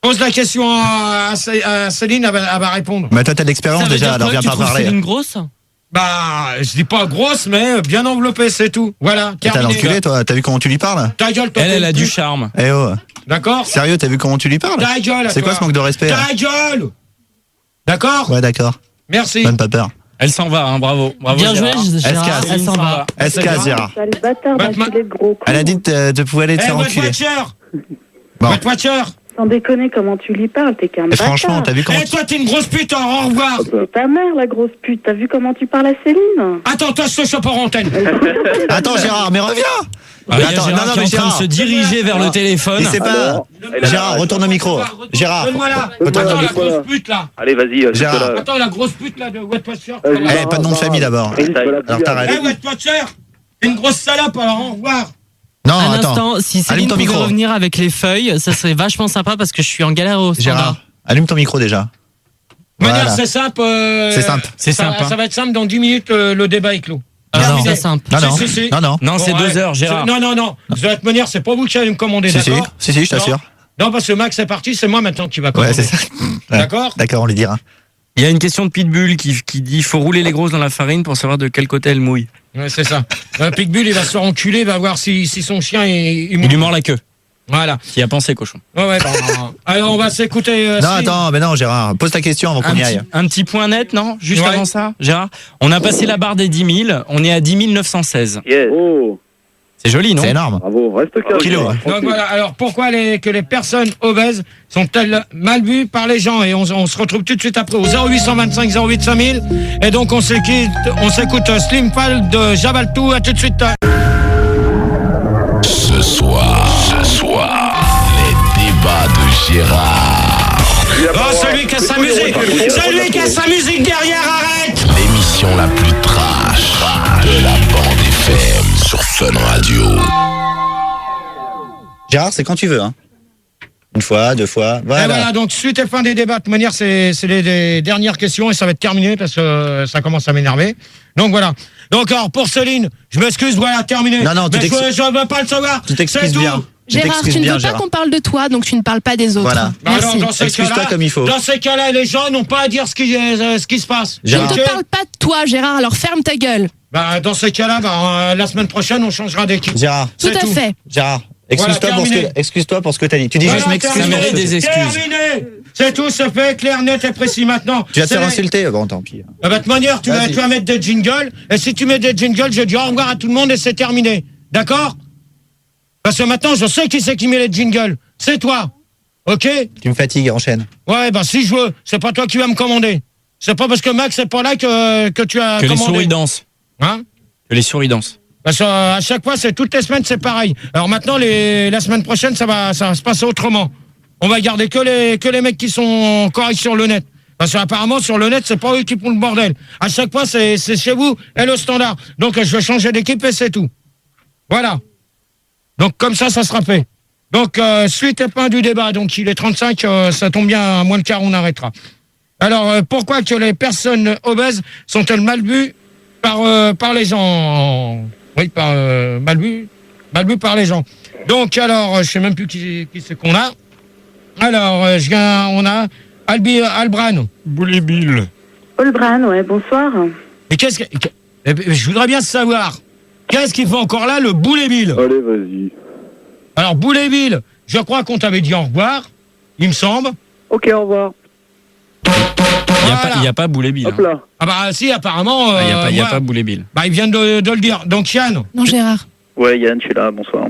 Pose la question à Céline, elle va répondre. Mais toi, t'as de l'expérience déjà, alors viens pas parler. Céline grosse? Je dis pas grosse, mais bien enveloppée, c'est tout. Voilà, t'as l'enculé, toi, t'as vu comment tu lui parles? Ta gueule, toi. Elle a du charme. Eh oh. D'accord? Sérieux, t'as vu comment tu lui parles? Ta gueule, c'est quoi ce manque de respect? Ta gueule! D'accord? Ouais, d'accord. Merci. Donne pas peur. Elle s'en va, hein, bravo. Bien joué, Gérard. Elle s'en va. Escasse, Gérard. Elle a dit de pouvoir aller te faire enculer. Votre voiture. Sans déconner, comment tu lui parles, t'es qu'un bâtard. Franchement, t'as vu comment... toi, t'es une grosse pute, au revoir. C'est ta mère, la grosse pute. T'as vu comment tu parles à Céline? Attends, toi, je te chope en antenne. Attends, Gérard, mais reviens. Attends, Gérard qui est en train de se diriger vers le téléphone. Il sait pas. Gérard, retourne au micro. Gérard. Attends, la grosse pute, là. Allez, vas-y. Gérard. Attends, la grosse pute, là, de Wetwatcher. Pas de nom de famille, d'abord. Alors, t'arrêtes. Wetwatcher, une grosse salope, alors, au revoir. Non, un attends. instant, si Céline pouvait revenir avec les feuilles, ça serait vachement sympa parce que je suis en galère au standard. Gérard, allume ton micro déjà. De manière, c'est simple. C'est simple. Ça va être simple, dans 10 minutes, le débat est clos. Non, c'est simple. Non, c'est 2 heures, Gérard. Non. De toute manière, c'est pas vous qui allez me commander, d'accord? Si, je t'assure. Non, parce que Max est parti, c'est moi maintenant qui va commander. Ouais, c'est ça. D'accord? D'accord, on lui dira. Il y a une question de Pitbull qui dit faut rouler les grosses dans la farine pour savoir de quel côté elles mouillent. Ouais, c'est ça. Pitbull, il va se faire enculer, il va voir si son chien il lui mord la queue. Voilà. Qui a pensé, cochon. Ouais, alors, on va s'écouter. Non, attends, mais non, Gérard, pose ta question avant qu'on y aille. Un petit point net, non? Juste avant ça, Gérard. On a passé la barre des 10 000. On est à 10 916. Yes. Oh. C'est joli, non? C'est énorme. Bravo, reste calme. Kilo. Donc voilà, alors pourquoi que les personnes obèses sont-elles mal vues par les gens? Et on se retrouve tout de suite après au 0825 08 5000. Et donc on s'écoute Slim Fall de Jabaltou. À tout de suite. Ce soir, les débats de Gérard. Oh, celui qui a sa musique, celui qui a sa musique derrière, arrête! L'émission la plus trash de la bande FM sur Fun Radio. Gérard, c'est quand tu veux, hein. Une fois, deux fois, voilà. Et voilà, donc suite et fin des débats. De manière, c'est les dernières questions et ça va être terminé parce que ça commence à m'énerver. Donc voilà. Donc alors pour Céline, je m'excuse, voilà, terminé. Non, mais je ne veux pas le savoir. Tu t'excuses bien. Gérard, tu ne veux pas qu'on parle de toi, donc tu ne parles pas des autres. Voilà. Merci. Alors, excuse-toi comme il faut. Dans ces cas-là, les gens n'ont pas à dire ce qui se passe. Je ne te parle pas de toi, Gérard, alors ferme ta gueule. Bah, dans ces cas-là, la semaine prochaine, on changera d'équipe. Gérard. Tout à fait. Gérard, excuse-toi pour ce que t'as dit. Tu dis juste m'excuse. Ça mérite des excuses. Terminé. C'est tout, c'est fait, clair, net et précis maintenant. Tu vas te faire insulter. Bon, tant pis. De toute manière, tu vas mettre des jingles. Et si tu mets des jingles, je dis au revoir à tout le monde et c'est terminé. D'accord? Parce que maintenant, je sais qui c'est qui met les jingles. C'est toi. Ok? Tu me fatigues, enchaîne. Ouais, bah si je veux, c'est pas toi qui vas me commander. C'est pas parce que Max c'est pas là que tu as que commandé. Les souris dansent. Hein? Que les souris dansent. Parce qu'à chaque fois, toutes les semaines, c'est pareil. Alors maintenant, la semaine prochaine, ça va se passer autrement. On va garder que les mecs qui sont corrects sur le net. Parce qu'apparemment, sur le net, c'est pas eux qui font le bordel. À chaque fois, c'est chez vous et le standard. Donc, je vais changer d'équipe et c'est tout. Voilà. Donc, comme ça sera fait. Donc, suite et fin du débat. Donc, il est 35, ça tombe bien, à moins le quart, on arrêtera. Alors, pourquoi que les personnes obèses sont-elles mal vues par les gens? Oui, mal vues par les gens. Donc, alors, je sais même plus qui c'est qu'on a. Alors, on a Albran. Boulet Bill. Albran, ouais, bonsoir. Et je voudrais bien savoir, qu'est-ce qu'il fait encore là, le Boulet Bill? Allez, vas-y. Alors, Boulet Bill, je crois qu'on t'avait dit au revoir, il me semble. Ok, au revoir. Il n'y a pas Boulet Bill. Hop là. Ah bah si, apparemment... Il n'y a pas Boulet Bill. Bah, il vient de le dire. Donc, Yann. Non, Gérard. Ouais, Yann, je suis là, bonsoir.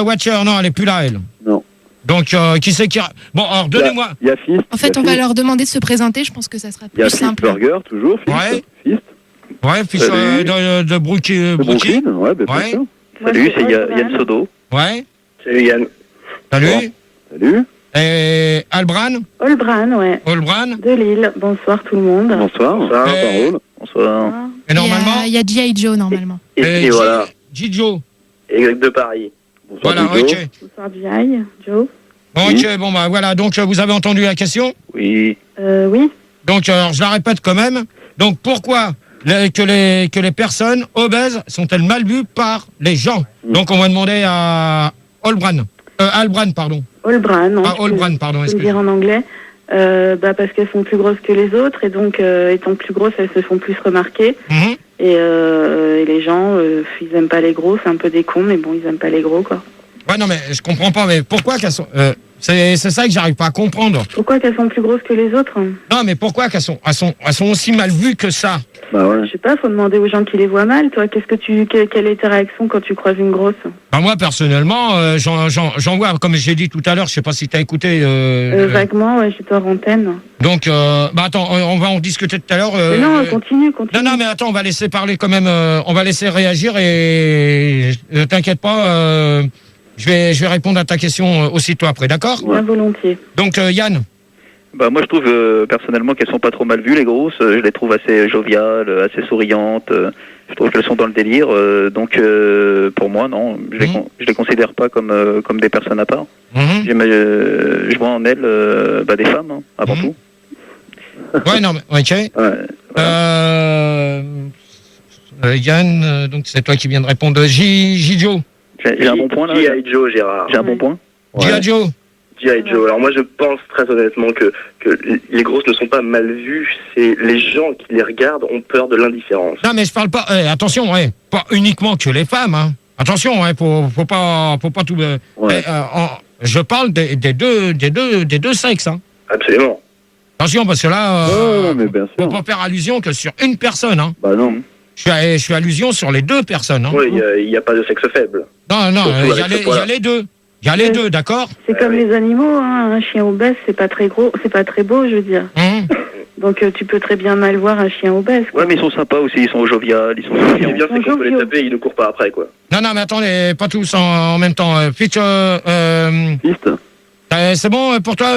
Watcher, non, elle est plus là, elle. Non. Donc, qui c'est qui... Bon, alors, donnez-moi... Il y a Fist. En fait, on va leur demander de se présenter, je pense que ça sera plus simple. Il y a Fist Burger, toujours, Fist. Ouais. Fist. Ouais, Fist de Brooklyn. Ouais, ben ouais. ça. Salut, c'est Yann Sodo. Ouais. Salut, Yann. Salut. Bon. Salut. Et Albran. Ouais. Albran. De Lille. Bonsoir tout le monde. Bonsoir. Parole. Bonsoir. Et normalement. Il y a G.I. Joe, normalement. Et voilà. Joe. Exact de Paris. Bonsoir, voilà, ok. Bonsoir G.I. Joe. Ok, bon bah voilà, donc vous avez entendu la question? Oui. Oui. Donc alors je la répète quand même. Donc pourquoi que les personnes obèses sont-elles mal vues par les gens? Donc on va demander à Albran, pardon. Albran, pardon, je peux le dire en anglais. Parce qu'elles sont plus grosses que les autres et donc étant plus grosses, elles se font plus remarquer. Et les gens, ils aiment pas les gros, c'est un peu des cons, mais bon, ils aiment pas les gros, quoi. Ouais, non, mais je comprends pas, mais pourquoi qu'elles sont... c'est ça que j'arrive pas à comprendre. Pourquoi qu'elles sont plus grosses que les autres? Non, mais pourquoi qu'elles sont aussi mal vues que ça? Bah ouais. Je sais pas, faut demander aux gens qui les voient mal, toi. Quelle est ta réaction quand tu croises une grosse? Bah moi, personnellement, j'en vois, comme j'ai dit tout à l'heure, je sais pas si t'as écouté... Vaguement, ouais, j'étais en antenne. Donc, bah attends, on va en discuter tout à l'heure. Non, continue. Non, mais attends, on va laisser parler quand même, on va laisser réagir et t'inquiète pas, je vais répondre à ta question aussitôt après, d'accord? Bien volontiers. Donc, Yann? Bah moi je trouve personnellement qu'elles sont pas trop mal vues les grosses, je les trouve assez joviales, assez souriantes, je trouve qu'elles sont dans le délire, donc pour moi non, je les considère pas comme des personnes à part. Je vois en elles des femmes hein, avant tout. Ouais non mais ok. Ouais. Yann, donc c'est toi qui viens de répondre. Joe. J'ai un bon point là. G.I. Joe, Gérard. J'ai un bon point. G.I. Joe. G.I. Joe. Alors moi je pense très honnêtement que les grosses ne sont pas mal vues, c'est les gens qui les regardent ont peur de l'indifférence. Non mais je parle pas, attention, pas uniquement que les femmes, hein. Attention, hein, faut pas tout. Je parle des deux sexes. Hein. Absolument. Attention, parce que là, mais bien sûr. faut pas faire allusion que sur une personne. Hein. Bah non. Je fais allusion sur les deux personnes. Hein. Oui, il n'y a pas de sexe faible. Non, il y a les deux. Il y a les deux, d'accord. C'est comme les animaux, hein. Un chien obèse, c'est pas très gros, c'est pas très beau, je veux dire. Donc tu peux très bien mal voir un chien obèse. Ouais, mais ils sont sympas aussi, ils sont joviales, ils sont Ce qui est bien, c'est qu'on peut les taper, ils ne courent pas après, quoi. Non, mais attendez, pas tous en même temps. Fitch, c'est bon pour toi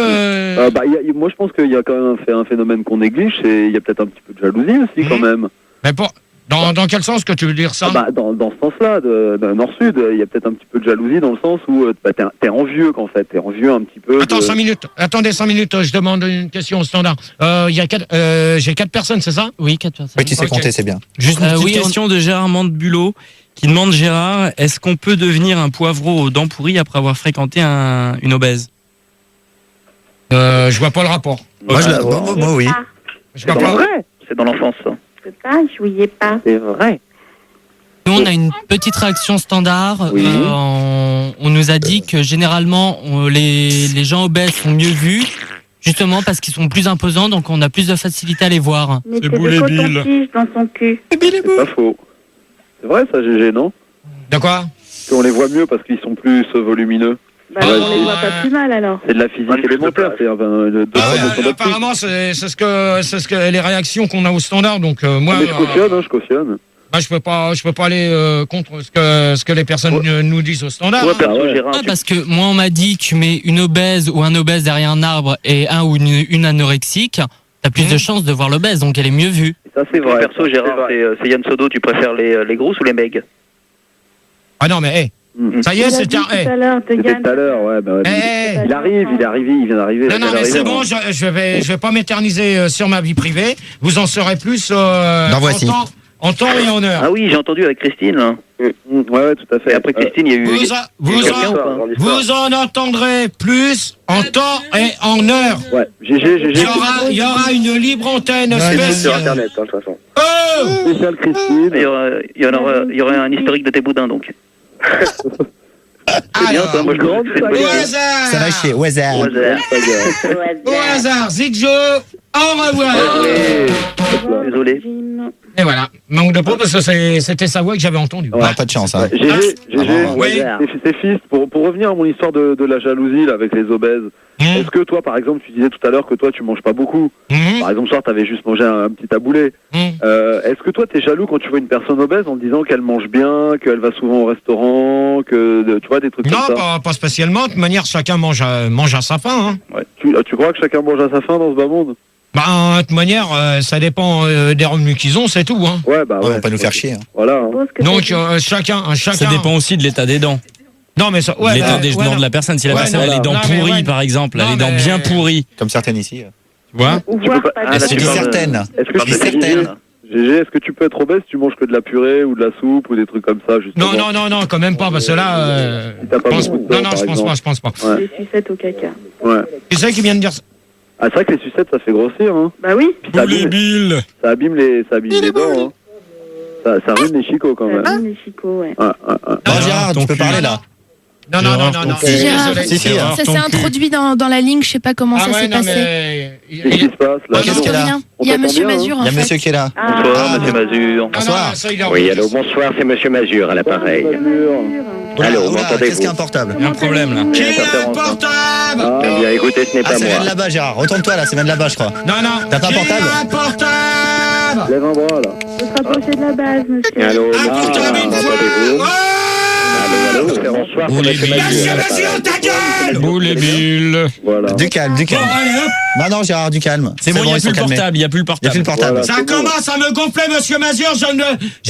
moi, je pense qu'il y a quand même un phénomène qu'on néglige, et il y a peut-être un petit peu de jalousie aussi, quand même. Mais dans quel sens que tu veux dire ça? Dans ce sens-là, de nord-sud, il y a peut-être un petit peu de jalousie dans le sens où t'es envieux, qu'en fait. T'es envieux un petit peu. Attends, 5 minutes. Attendez 5 minutes, je demande une question au standard. J'ai 4 personnes, c'est ça? Oui, 4 personnes. Oui, tu sais compter, c'est bien. Juste une petite question de Gérard Mandebulot qui demande, Gérard, est-ce qu'on peut devenir un poivreau aux dents pourries après avoir fréquenté une obèse? Je vois pas le rapport. Moi, oui. Je vois pas. C'est dans l'enfance, ça. Je peux pas, je jouais pas. C'est vrai. Nous, on a une petite réaction standard. Oui. On nous a dit que généralement, les gens obèses sont mieux vus, justement parce qu'ils sont plus imposants, donc on a plus de facilité à les voir. Mais c'est de coton-tige dans son cul. C'est pas faux. C'est vrai, ça, GG, non? De quoi? On les voit mieux parce qu'ils sont plus volumineux. Bah, on les voit pas plus mal, alors. C'est de la physique élémentaire. Apparemment, c'est ce que les réactions qu'on a au standard. Donc moi, mais je cautionne. Je peux pas aller contre ce que les personnes nous disent au standard. Parce que moi, on m'a dit, tu mets une obèse ou un obèse derrière un arbre et un ou une anorexique, t'as plus de chances de voir l'obèse, donc elle est mieux vue. Ça, c'est vrai. Perso, Gérard, c'est Yann Sodo, tu préfères les grosses ou les megs? Ah non, mais ça y est, c'est tout à l'heure, ouais. Il arrive, il vient d'arriver. Non, mais c'est bon, je vais pas m'éterniser sur ma vie privée. Vous en saurez plus en temps et en heure. Ah oui, j'ai entendu avec Christine. Là. Ouais, tout à fait. Et après Christine, il y a eu... Vous en entendrez plus en temps et en heure. Ouais, GG. Il y aura une libre antenne spéciale. Sur Internet, de toute façon. Spécial Christine. Il y aurait un historique de tes boudins, donc. C'est bien, toi, moi je au hasard. Ça va chier, au hasard. Au hasard, Zidjo, au revoir. Désolé. Et voilà, manque de peau parce que c'était sa voix que j'avais entendue. Ouais, pas de chance. Hein. GG, c'est fils. Pour revenir à mon histoire de la jalousie là, avec les obèses, est-ce que toi, par exemple, tu disais tout à l'heure que toi, tu manges pas beaucoup. Par exemple, ce soir, t'avais juste mangé un petit taboulé. Est-ce que toi, t'es jaloux quand tu vois une personne obèse en te disant qu'elle mange bien, qu'elle va souvent au restaurant, tu vois, des trucs comme ça? Non, pas spécialement. De toute manière, chacun mange à sa faim. Hein. Ouais. Tu crois que chacun mange à sa faim dans ce bas monde? De toute manière, ça dépend des revenus qu'ils ont, c'est tout. Hein. Ouais, on va pas nous faire chier. Hein. Voilà. Donc, chacun. Ça dépend aussi de l'état des dents. Non, mais ça, l'état des dents de la personne. Si la personne a les dents pourries, par exemple, elle a les dents bien pourries. Comme certaines ici. Tu vois? Je dis certaines. GG, est-ce que tu peux être obèse si tu manges que de la purée ou de la soupe ou des trucs comme ça justement? Non, quand même pas, parce que là... je pense pas. Des sucettes au caca. Ouais. Tu sais qui vient de dire ça? Ah, c'est vrai que les sucettes, ça fait grossir, hein. Bah oui. Ça abîme les dents, hein. Ça ruine les chicots, quand même. Ça ruine les chicots, ouais. Bon, Gérard, tu peux parler, là. Non. Gérard, ça s'est introduit dans la ligne, je sais pas comment ça s'est passé. Qu'est-ce qui se passe, là? Qu'est-ce qu'il y a? Il y a Monsieur Mazur, en fait. Il y a monsieur qui est là. Bonsoir, Monsieur Mazur. Bonsoir. Oui, allô, bonsoir, c'est Monsieur Mazur à l'appareil. Allô, m'entendez-vous? Qu'est-ce qu'il y a un portable? Il y a un problème, là. Qui est un portable? Eh bien, écoutez, ce n'est pas c'est moi. même là-bas, Gérard. Retourne-toi, là, c'est même là-bas, je crois. Non. T'as pas un portable? Un portable? Lève un bras, là. Faut se rapprocher de la base, monsieur. Allô, Un portable une fois. allô, bonsoir, c'est Monsieur Mazur. Ta gueule! Boule et bulle. Voilà. Du calme. Allez, hop. Non, Gérard, du calme. C'est bon, il n'y a plus le portable. Il n'y a plus le portable. Voilà, Ça commence à me gonfler, Monsieur Mazur. Je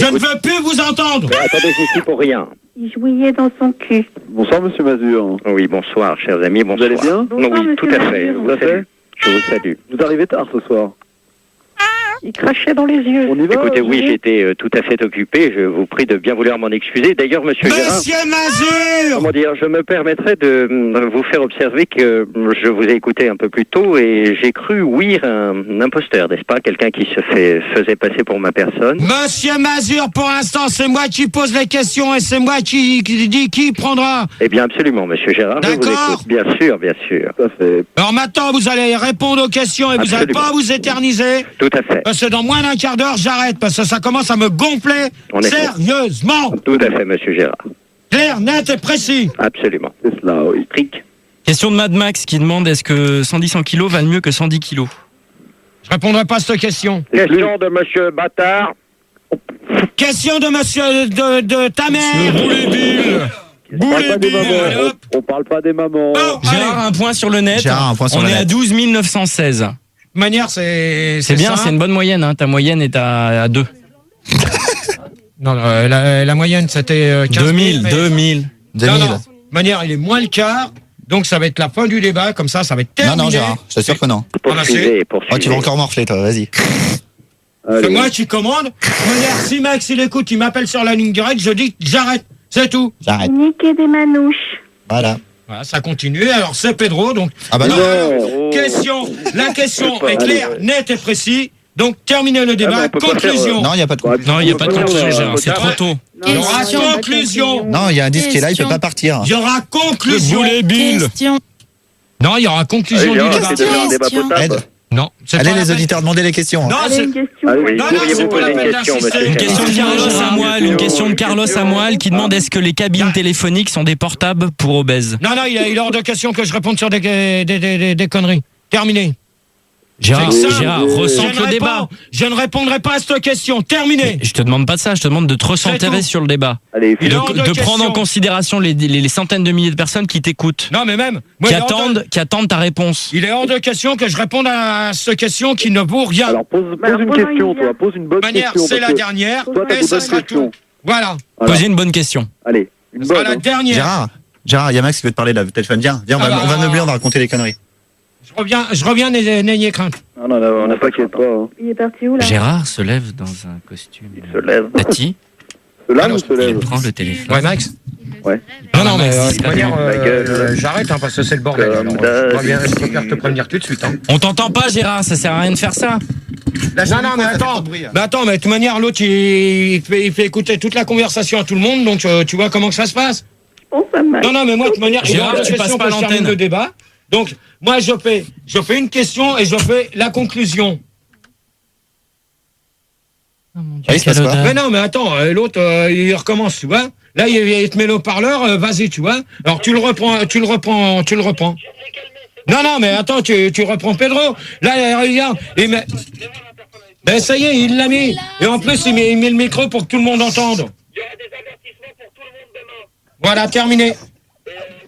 ne veux plus vous entendre. Attendez, c'est ici pour rien. Il jouait dans son cul. Bonsoir, Monsieur Mazur. Oui, bonsoir, chers amis, bonsoir. Vous allez bien? Bonsoir, Oui, tout à fait. Mazur. Je vous salue. Je vous salue. Vous arrivez tard ce soir. Il crachait dans les yeux. On y va. Écoutez, oui, j'étais tout à fait occupé. Je vous prie de bien vouloir m'en excuser. D'ailleurs, monsieur Gérard... Monsieur Mazur! Comment dire, je me permettrais de vous faire observer que je vous ai écouté un peu plus tôt et j'ai cru ouïr un imposteur, n'est-ce pas? Quelqu'un qui faisait passer pour ma personne. Monsieur Mazur, pour l'instant, c'est moi qui pose les questions et c'est moi qui dit qui prendra. Eh bien, absolument, monsieur Gérard. Je vous écoute. Bien sûr, bien sûr. Tout à fait. Alors maintenant, vous allez répondre aux questions et vous n'allez pas vous éterniser. Tout à fait. Parce que dans moins d'un quart d'heure, j'arrête parce que ça commence à me gonfler sérieusement. Tout à fait, monsieur Gérard. Clair, net et précis. Absolument. C'est cela, oui. Trick. Question de Mad Max qui demande est-ce que 110 kg valent mieux que 110 kg? Je répondrai pas à cette question. Question de monsieur Bâtard. Question de monsieur de ta mère. On parle pas des mamans. Gérard, un point sur le net. On est à 12 916. De toute manière, c'est bien, ça. c'est une bonne moyenne. Hein. Ta moyenne est à 2. Non, la moyenne, c'était 15 000. 2000. Non, de manière, il est moins le quart. Donc, ça va être la fin du débat. Comme ça va être terminé. Non, Gérard, je t'assure que non. Poursuivez. Oh, tu vas encore morfler, toi, vas-y. C'est moi qui commande. De manière, si Max, il écoute, il m'appelle sur la ligne directe, je dis j'arrête. C'est tout. J'arrête. Niquer des manouches. Voilà. Voilà, ça continue. Alors, c'est Pedro. Donc, ah bah non. La question est claire, nette et précise. Donc, terminez le débat. Conclusion. Non, il n'y a pas de conclusion. Non, il n'y a pas de conclusion, Gérard. C'est trop tôt. Il y aura conclusion. Non, il y a un disque qui est là, il ne peut pas partir. Il y aura conclusion. Non, il y aura conclusion du débat. Aide. Non. Allez, les auditeurs, demandez les questions. Non, c'est pas la peine d'insister. Une question de Carlos Samuel, une question de Carlos Samuel qui demande est-ce que les cabines téléphoniques sont des portables pour obèses? Non, il est hors de question que je réponde sur des conneries. Terminé. Gérard, ressente le débat. Je ne répondrai pas à cette question. Terminé. Je te demande pas de ça, je te demande de te recentrer sur le débat. Allez, de prendre en considération les centaines de milliers de personnes qui t'écoutent. Non, mais même. Qui attendent ta réponse. Il est hors de question que je réponde à cette question qui ne vaut rien. Alors, pose une question, toi. Pose une bonne question. C'est la dernière. Et ça sera tout. Voilà. Posez une bonne question. Allez, une bonne. La dernière. Gérard, il y a Max qui veut te parler là. Téléphone, viens, on va meubler, on va raconter les conneries. Je reviens, n'ayez crainte. Non, on n'a pas qu'à pas. Il est parti où là? Gérard se lève dans un costume. Il se lève. Tati. Se lève ou se lève? Il prend le téléphone. Ouais, Max. Ouais. Non, mais de manière, j'arrête parce que c'est le bordel. Je préfère te prévenir tout de suite. On t'entend pas, Gérard, ça sert à rien de faire ça. Non, mais attends, mais de toute manière, l'autre, il fait écouter toute la conversation à tout le monde, donc tu vois comment que ça se passe. Non, mais moi, de toute manière, Gérard, tu passes pas l'antenne. Le débat. Donc, moi, je fais une question et je fais la conclusion. Oh mon Dieu, mais non, mais attends, l'autre, il recommence, tu vois. Là, il te met le haut-parleur, vas-y, tu vois. Alors, tu le reprends. Non, mais attends, tu reprends Pedro. Là, regarde. Ben, ça y est, il l'a mis. Et en plus, il met le micro pour que tout le monde entende. Il y aura des avertissements pour tout le monde demain. Voilà, terminé.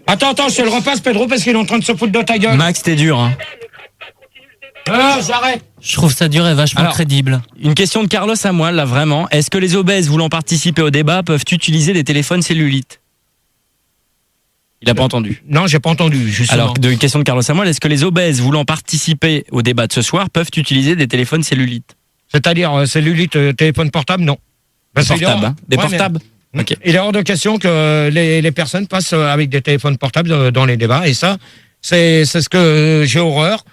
Attends, je te le repasse, Pedro, parce qu'il est en train de se foutre de ta gueule. Max, t'es dur, hein. Ah, j'arrête. Je trouve ça dur et vachement crédible. Une question de Carlos à moi, là, vraiment. Est-ce que les obèses voulant participer au débat peuvent utiliser des téléphones cellulites? Il n'a pas entendu. Non, j'ai pas entendu, justement. Alors, une question de Carlos Samuel, est-ce que les obèses voulant participer au débat de ce soir peuvent utiliser des téléphones cellulites? C'est-à-dire, cellulite, téléphone portable, non. Des portables. Okay. Il est hors de question que les personnes passent avec des téléphones portables dans les débats. Et ça, c'est ce que j'ai horreur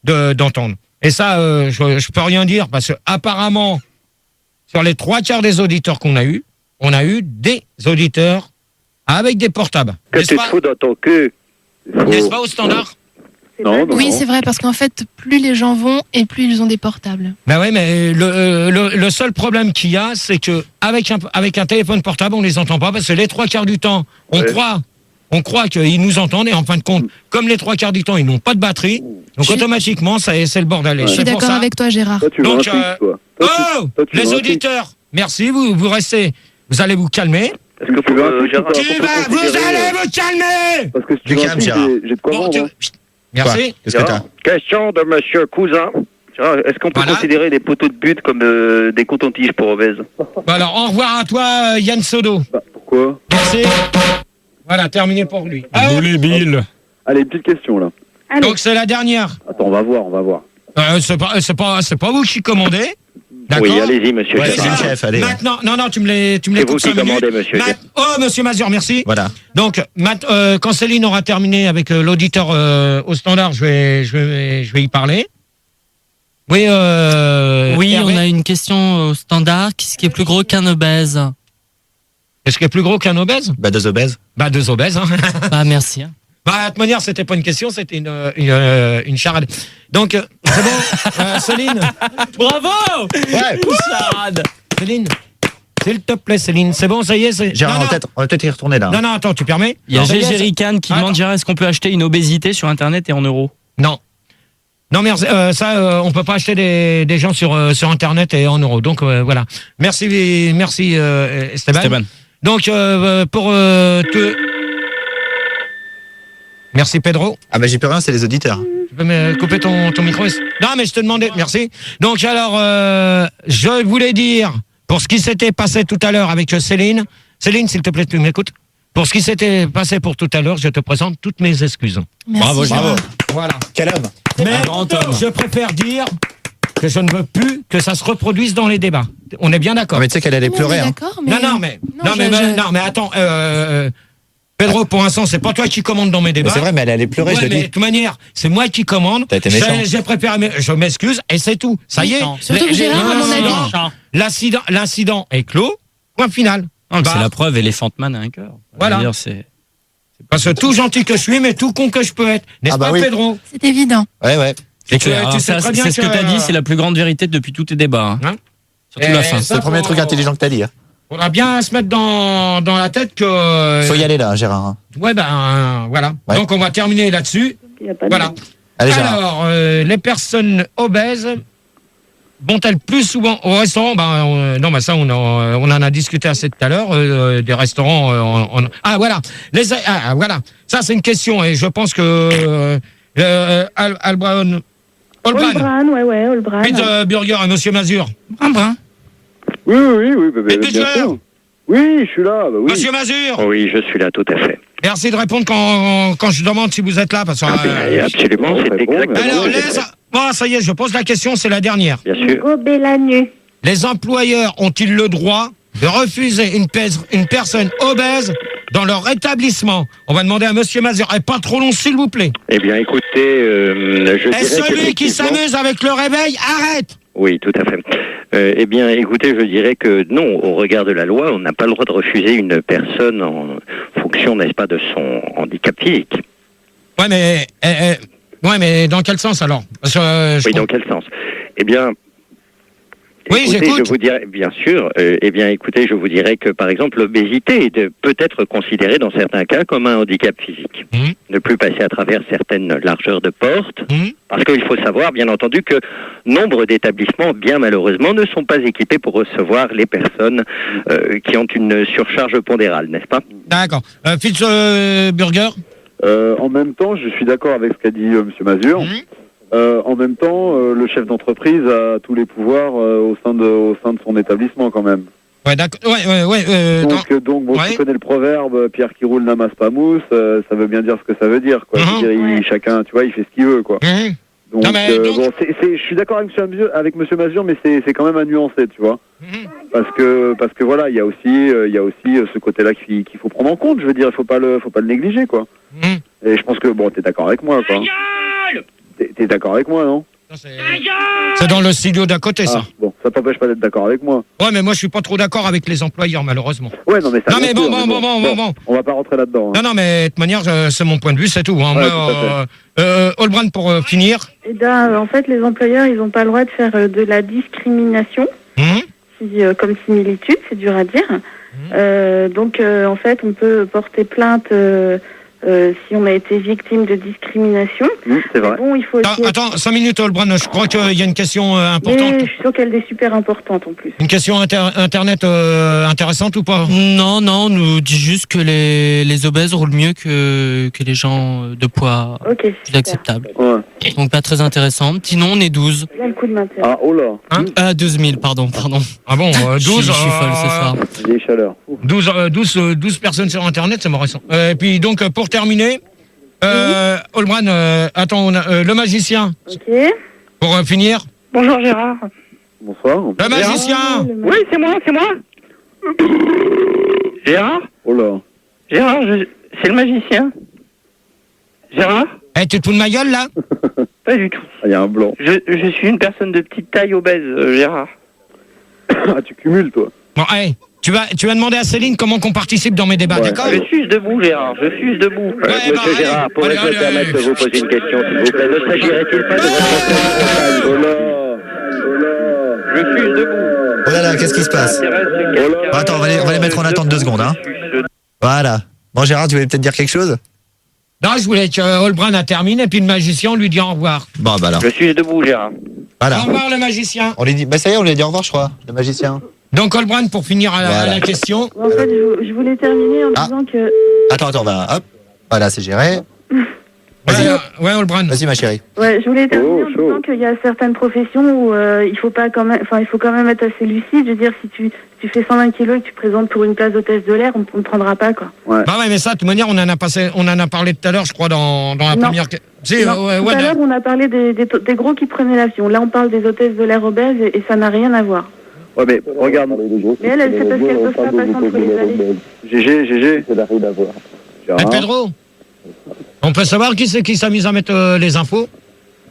d'entendre. Et ça, je peux rien dire parce que apparemment, sur les 3/4 des auditeurs qu'on a eu, on a eu des auditeurs avec des portables. Que tu te fous dans ton cul. N'est-ce pas au standard? Non. Oui, c'est vrai, parce qu'en fait, plus les gens vont et plus ils ont des portables. Ben ouais, mais le seul problème qu'il y a, c'est que avec un téléphone portable, on les entend pas parce que les 3/4 du temps, on croit qu'ils nous entendent et en fin de compte, comme les 3/4 du temps, ils n'ont pas de batterie, donc automatiquement, c'est le bordel. Je suis d'accord avec toi, Gérard. Donc, les auditeurs, merci, vous restez, vous allez vous calmer. Est-ce que vous allez vous calmer. Parce que si tu veux un Gérard, j'ai de quoi vendre. Merci. Qu'est-ce que t'as? Question de monsieur Cousin. Est-ce qu'on peut considérer les poteaux de but comme des cotons-tiges pour obèses? Bah alors, au revoir à toi, Yann Sodo. Pourquoi? Merci. Voilà, terminé pour lui. Allez, une petite question, là. Donc, c'est la dernière. Attends, on va voir. C'est pas vous qui commandez. D'accord. Oui, allez-y, monsieur. Ouais, c'est le chef, allez. Maintenant, non, tu me les C'est vous coupes qui 5 minutes. commandez, monsieur. Monsieur Mazur, merci. Voilà. Donc, quand Céline aura terminé avec l'auditeur au standard, je vais y parler. Oui, Oui, Hervé. on a une question au standard. Qu'est-ce qui est plus gros qu'un obèse? Est-ce qu'il est plus gros qu'un obèse? Bah, 2 obèses. Bah, 2 obèses. Hein. Bah, merci. Bah, de toute manière, c'était pas une question, c'était une charade. Donc, c'est bon, Céline. Bravo! Ouais. Charade. Céline, s'il te plaît, Céline, c'est bon, ça y est. Gérard, on va peut-être y retourner là. Non, attends, tu permets? Il y a Ça y est, Gégé Ricane qui demande, Gérard, est-ce qu'on peut acheter une obésité sur Internet et en euros? Non. Non, merci, on peut pas acheter des gens sur Internet et en euros. Donc, voilà. Merci, Esteban. Donc, pour Merci, Pedro. Ah, bah, j'y peux rien, c'est les auditeurs. Tu peux me couper ton micro? Non, mais je te demandais, merci. Donc, alors, je voulais dire, pour ce qui s'était passé tout à l'heure avec Céline, s'il te plaît, tu m'écoutes? Pour ce qui s'était passé pour tout à l'heure, je te présente toutes mes excuses. Merci, Bravo. Voilà. Quel homme. Mais je préfère dire que je ne veux plus que ça se reproduise dans les débats. On est bien d'accord. Mais tu sais qu'elle allait pleurer. Hein. Non, mais attends. Pedro, pour l'instant, c'est pas toi qui commande dans mes débats. C'est vrai, mais elle allait pleurer, je le dis. De toute manière, c'est moi qui commande. T'as été méchant. J'ai préparé, je m'excuse, et c'est tout. Ça y est. Surtout que Gérard, à mon avis. L'incident est clos. Point final. C'est la preuve, Elephant Man a un cœur. Voilà. Parce que tout gentil que je suis, mais tout con que je peux être. N'est-ce pas, Pedro? C'est évident. Ouais. C'est ce que tu as dit, c'est la plus grande vérité depuis tous tes débats. Hein. Surtout la fin. C'est le premier truc intelligent que t'as dit. Hein. On va bien se mettre dans la tête que... Faut y aller là, Gérard. Ouais, voilà. Ouais. Donc, on va terminer là-dessus. Voilà. Allez, Gérard. Alors, les personnes obèses vont-elles plus souvent au restaurant? Non, ça, on en a discuté assez tout à l'heure. Des restaurants... voilà. Voilà. Ça, c'est une question. Et je pense que... Olbran. Pizza Burger à Monsieur Mazur. Oui, bien sûr. Oui, je suis là. Oui. Monsieur Mazur. Oui, je suis là, tout à fait. Merci de répondre quand je demande si vous êtes là. Parce que, absolument, c'est exactement. Alors, ça y est, je pose la question, c'est la dernière. Bien sûr. Les employeurs ont-ils le droit de refuser une personne obèse dans leur établissement? On va demander à Monsieur Mazur. Et pas trop long, s'il vous plaît. Eh bien, écoutez, je dirais celui qui s'amuse avec le réveil, arrête. Oui, tout à fait. Eh bien, écoutez, je dirais que non, au regard de la loi, on n'a pas le droit de refuser une personne en fonction, n'est-ce pas, de son handicap physique. Ouais, mais dans quel sens alors? Dans quel sens? Eh bien... Oui, écoutez, j'écoute. Je vous dirais, bien sûr. Écoutez, je vous dirais que, par exemple, l'obésité peut être considérée dans certains cas comme un handicap physique. Ne plus passer à travers certaines largeurs de porte. Parce qu'il faut savoir, bien entendu, que nombre d'établissements, bien malheureusement, ne sont pas équipés pour recevoir les personnes qui ont une surcharge pondérale, n'est-ce pas? D'accord. Fitz Burger. En même temps, je suis d'accord avec ce qu'a dit Monsieur Mazur. En même temps, le chef d'entreprise a tous les pouvoirs au sein de son établissement quand même. Ouais, d'accord. Donc, tu connais le proverbe Pierre qui roule n'amasse pas mousse, ça veut bien dire ce que ça veut dire, quoi. Chacun, tu vois, il fait ce qu'il veut, quoi. Donc, je suis d'accord avec Monsieur Mazur, mais c'est quand même à nuancer, tu vois. Parce que voilà, il y a aussi ce côté-là qu'il faut prendre en compte. Je veux dire, faut pas le négliger, quoi. Et je pense que t'es d'accord avec moi, quoi. T'es d'accord avec moi, non? C'est dans le studio d'à côté, ça. Bon, ça t'empêche pas d'être d'accord avec moi. Ouais, mais moi, je suis pas trop d'accord avec les employeurs, malheureusement. Ouais, non, mais ça. Non, mais bon. On va pas rentrer là-dedans. Non, mais de toute manière, c'est mon point de vue, c'est tout. Olbran, pour finir. Eh bien, en fait, les employeurs, ils n'ont pas le droit de faire de la discrimination. Comme similitude, c'est dur à dire. Donc, en fait, on peut porter plainte si on a été victime de discrimination. C'est vrai. Bon, il faut aussi... Attends, 5 minutes, Olbran. Je crois qu'il y a une question importante. Mais je suis sûre qu'elle est super importante en plus. Une question internet intéressante ou pas? Non, on nous dit juste que les obèses roulent mieux que les gens de poids plus acceptables. Ouais. Donc pas très intéressant. Sinon, on est 12. Il y a le coup de m'intérêt. Ah, oh là. 12 000, pardon. Ah bon, 12 Je suis folle ce soir. Des chaleurs. 12 personnes sur Internet, c'est marrant. Et puis donc, pour terminer, Olbran, attends, le magicien. Ok. Pour finir. Bonjour Gérard. Bonsoir. Le magicien. Oui, c'est moi. Gérard. Oh là. Gérard, c'est le magicien. Gérard. Eh, tu te fous de ma gueule, là? Pas du tout. Il y a un blanc. Je suis une personne de petite taille obèse, Gérard. Ah, tu cumules, toi. Bon, hey, tu vas demander à Céline comment qu'on participe dans mes débats, d'accord? Je suis debout, Gérard. Je suis debout. Monsieur Gérard, pourrais-je me permettre de vous poser une question, s'il vous plaît? Ne s'agirait-il pas de votre... Je suis debout. Oh là là, qu'est-ce qui se passe? Attends, on va les mettre en attente 2 secondes. Hein. Voilà. Bon, Gérard, tu voulais peut-être dire quelque chose? Non, je voulais que Holbrun termine et puis le magicien, on lui dit au revoir. Bon, bah alors. Je suis debout, Gérard. Voilà. Au revoir, le magicien. On lui dit, bah ça y est, on lui a dit au revoir, je crois, le magicien. Donc, Holbrun, pour finir à la question. En fait, je voulais terminer en disant que... Attends, va. Hop. Voilà, c'est géré. Ouais, Holbrun. Vas-y, ma chérie. Ouais, je voulais terminer en disant qu'il y a certaines professions où il faut quand même être assez lucide. Je veux dire, si tu fais 120 kilos et que tu présentes pour une place d'hôtesse de l'air, on ne prendra pas, quoi. Ouais. Bah ouais, mais ça, de toute manière, on en a parlé tout à l'heure, je crois, dans la première... Si, tout à l'heure, on a parlé des gros qui prenaient l'avion. Là, on parle des hôtesses de l'air obèses et ça n'a rien à voir. Ouais, mais regarde. Mais elle sait parce qu'elles peuvent pas passer entre les allées. GG. Ça n'a rien à voir. Et Pedro, on peut savoir qui c'est qui s'amuse à mettre les infos?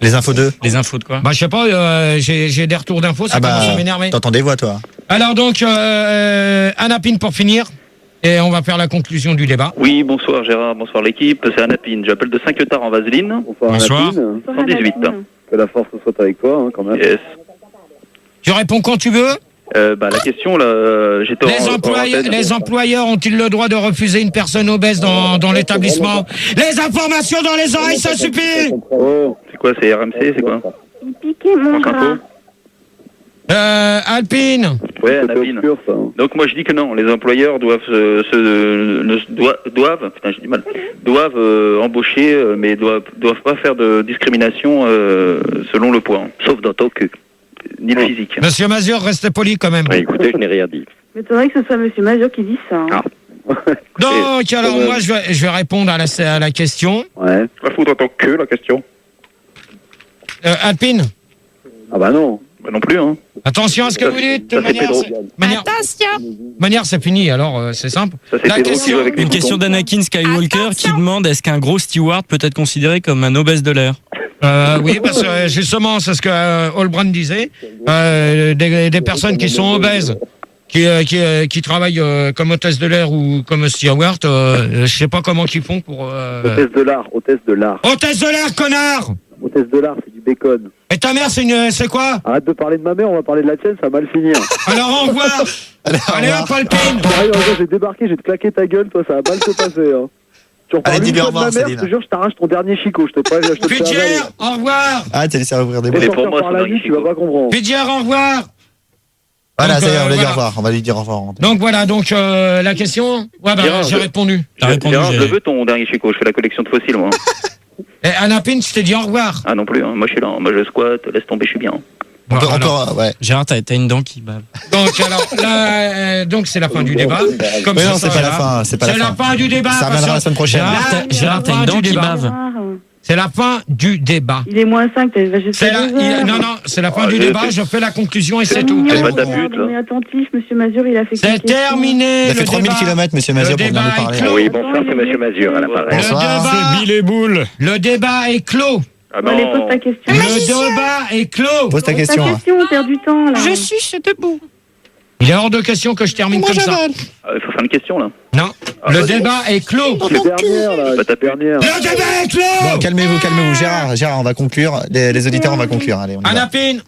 Les infos 2. Les infos de quoi? Bah, je sais pas, j'ai des retours d'infos, ça commence à m'énerver. T'entends des voix, toi. Alors donc, Anapine pour finir, et on va faire la conclusion du débat. Oui, bonsoir Gérard, bonsoir l'équipe, c'est Anapine, j'appelle de Saint-Quentin en Vaseline. Bonsoir. 118. Que la force soit avec toi, hein, quand même. Yes. Tu réponds quand tu veux. La question, là, j'étais Les employeurs ont-ils le droit de refuser une personne obèse dans l'établissement? Les informations dans les oreilles, ça suffit. Oh, c'est quoi, c'est RMC, c'est quoi? Il piquait mon bras. Alpine. Ouais, Anapine. Donc moi je dis que non, les employeurs doivent embaucher, mais doivent pas faire de discrimination selon le poids, sauf dans ton cul, ni le physique. Monsieur Mazur, restez poli quand même. Écoutez, je n'ai rien dit. Mais c'est vrai que ce soit Monsieur Mazur qui dit ça. Hein. Donc alors moi je vais répondre à la question. Ouais. Va foutre dans ton cul la question. Alpine. Ah bah non. Bah non plus, hein. Attention à ce que vous dites. Manière, c'est fini, alors c'est simple. Une question d'Anakin Skywalker qui demande est-ce qu'un gros steward peut être considéré comme un obèse de l'air? Oui, parce que justement, c'est ce que Holbrand disait. Des personnes qui sont obèses, qui travaillent comme hôtesse de l'air ou comme steward, je sais pas comment ils font pour... Hôtesse de l'art. Hôtesse de l'air, connard! Hôtesse de l'art, c'est du bacon. Et ta mère, c'est quoi? Arrête de parler de ma mère, on va parler de la tienne, ça va mal finir. Alors au revoir. Allez hop, Alpine. J'ai débarqué, j'ai te claqué ta gueule, toi, ça va mal se passer. Hein. Tu reparles une fois de ma mère, je te jure, je t'arrache ton dernier chicot, je te préviens. Pidger, au revoir. Ah, t'as laissé ouvrir des bouches. Par la vie, tu vas pas comprendre. Pidger, au revoir. Voilà, ça y est, on va dire au revoir. On va lui dire au revoir. Donc voilà, la question. Ouais, bah, j'ai répondu. T'as répondu. Je veux ton dernier chicot, je fais la collection de fossiles, moi. Et Anapine, je t'ai dit au revoir. Ah non plus, hein. Moi je suis là, moi je squatte, laisse tomber, je suis bien. Ouais. Gérard, t'as une dent qui bave. Donc alors là, c'est la fin du débat. Comme mais non, c'est pas la fin. C'est la fin du débat. Ça reviendra la semaine prochaine. Gérard, t'as une dent qui bave. C'est la fin du débat. Il est moins 5, non, c'est la fin du débat, je fais la conclusion et c'est tout. On est attentif, Monsieur Mazur, il a fait c'est terminé. Il a fait 3000 km, Monsieur Mazur, pour venir nous parler. Oui, bonsoir, c'est Monsieur Mazur à l'appareil. Bonsoir. C'est Bill et Boule. Le débat est clos. Ah non. Allez, pose ta question. Le débat est clos. Pose ta question. On perd du temps, là. Je suis debout. Il est hors de question que je termine comme ça. Il faut faire une question, là. Non, le débat est clos. C'est dernière, là. Pas ta dernière. Le débat est clos. Bon, calmez-vous. Gérard, on va conclure. Les auditeurs, on va conclure. Allez, on y va. Anapine.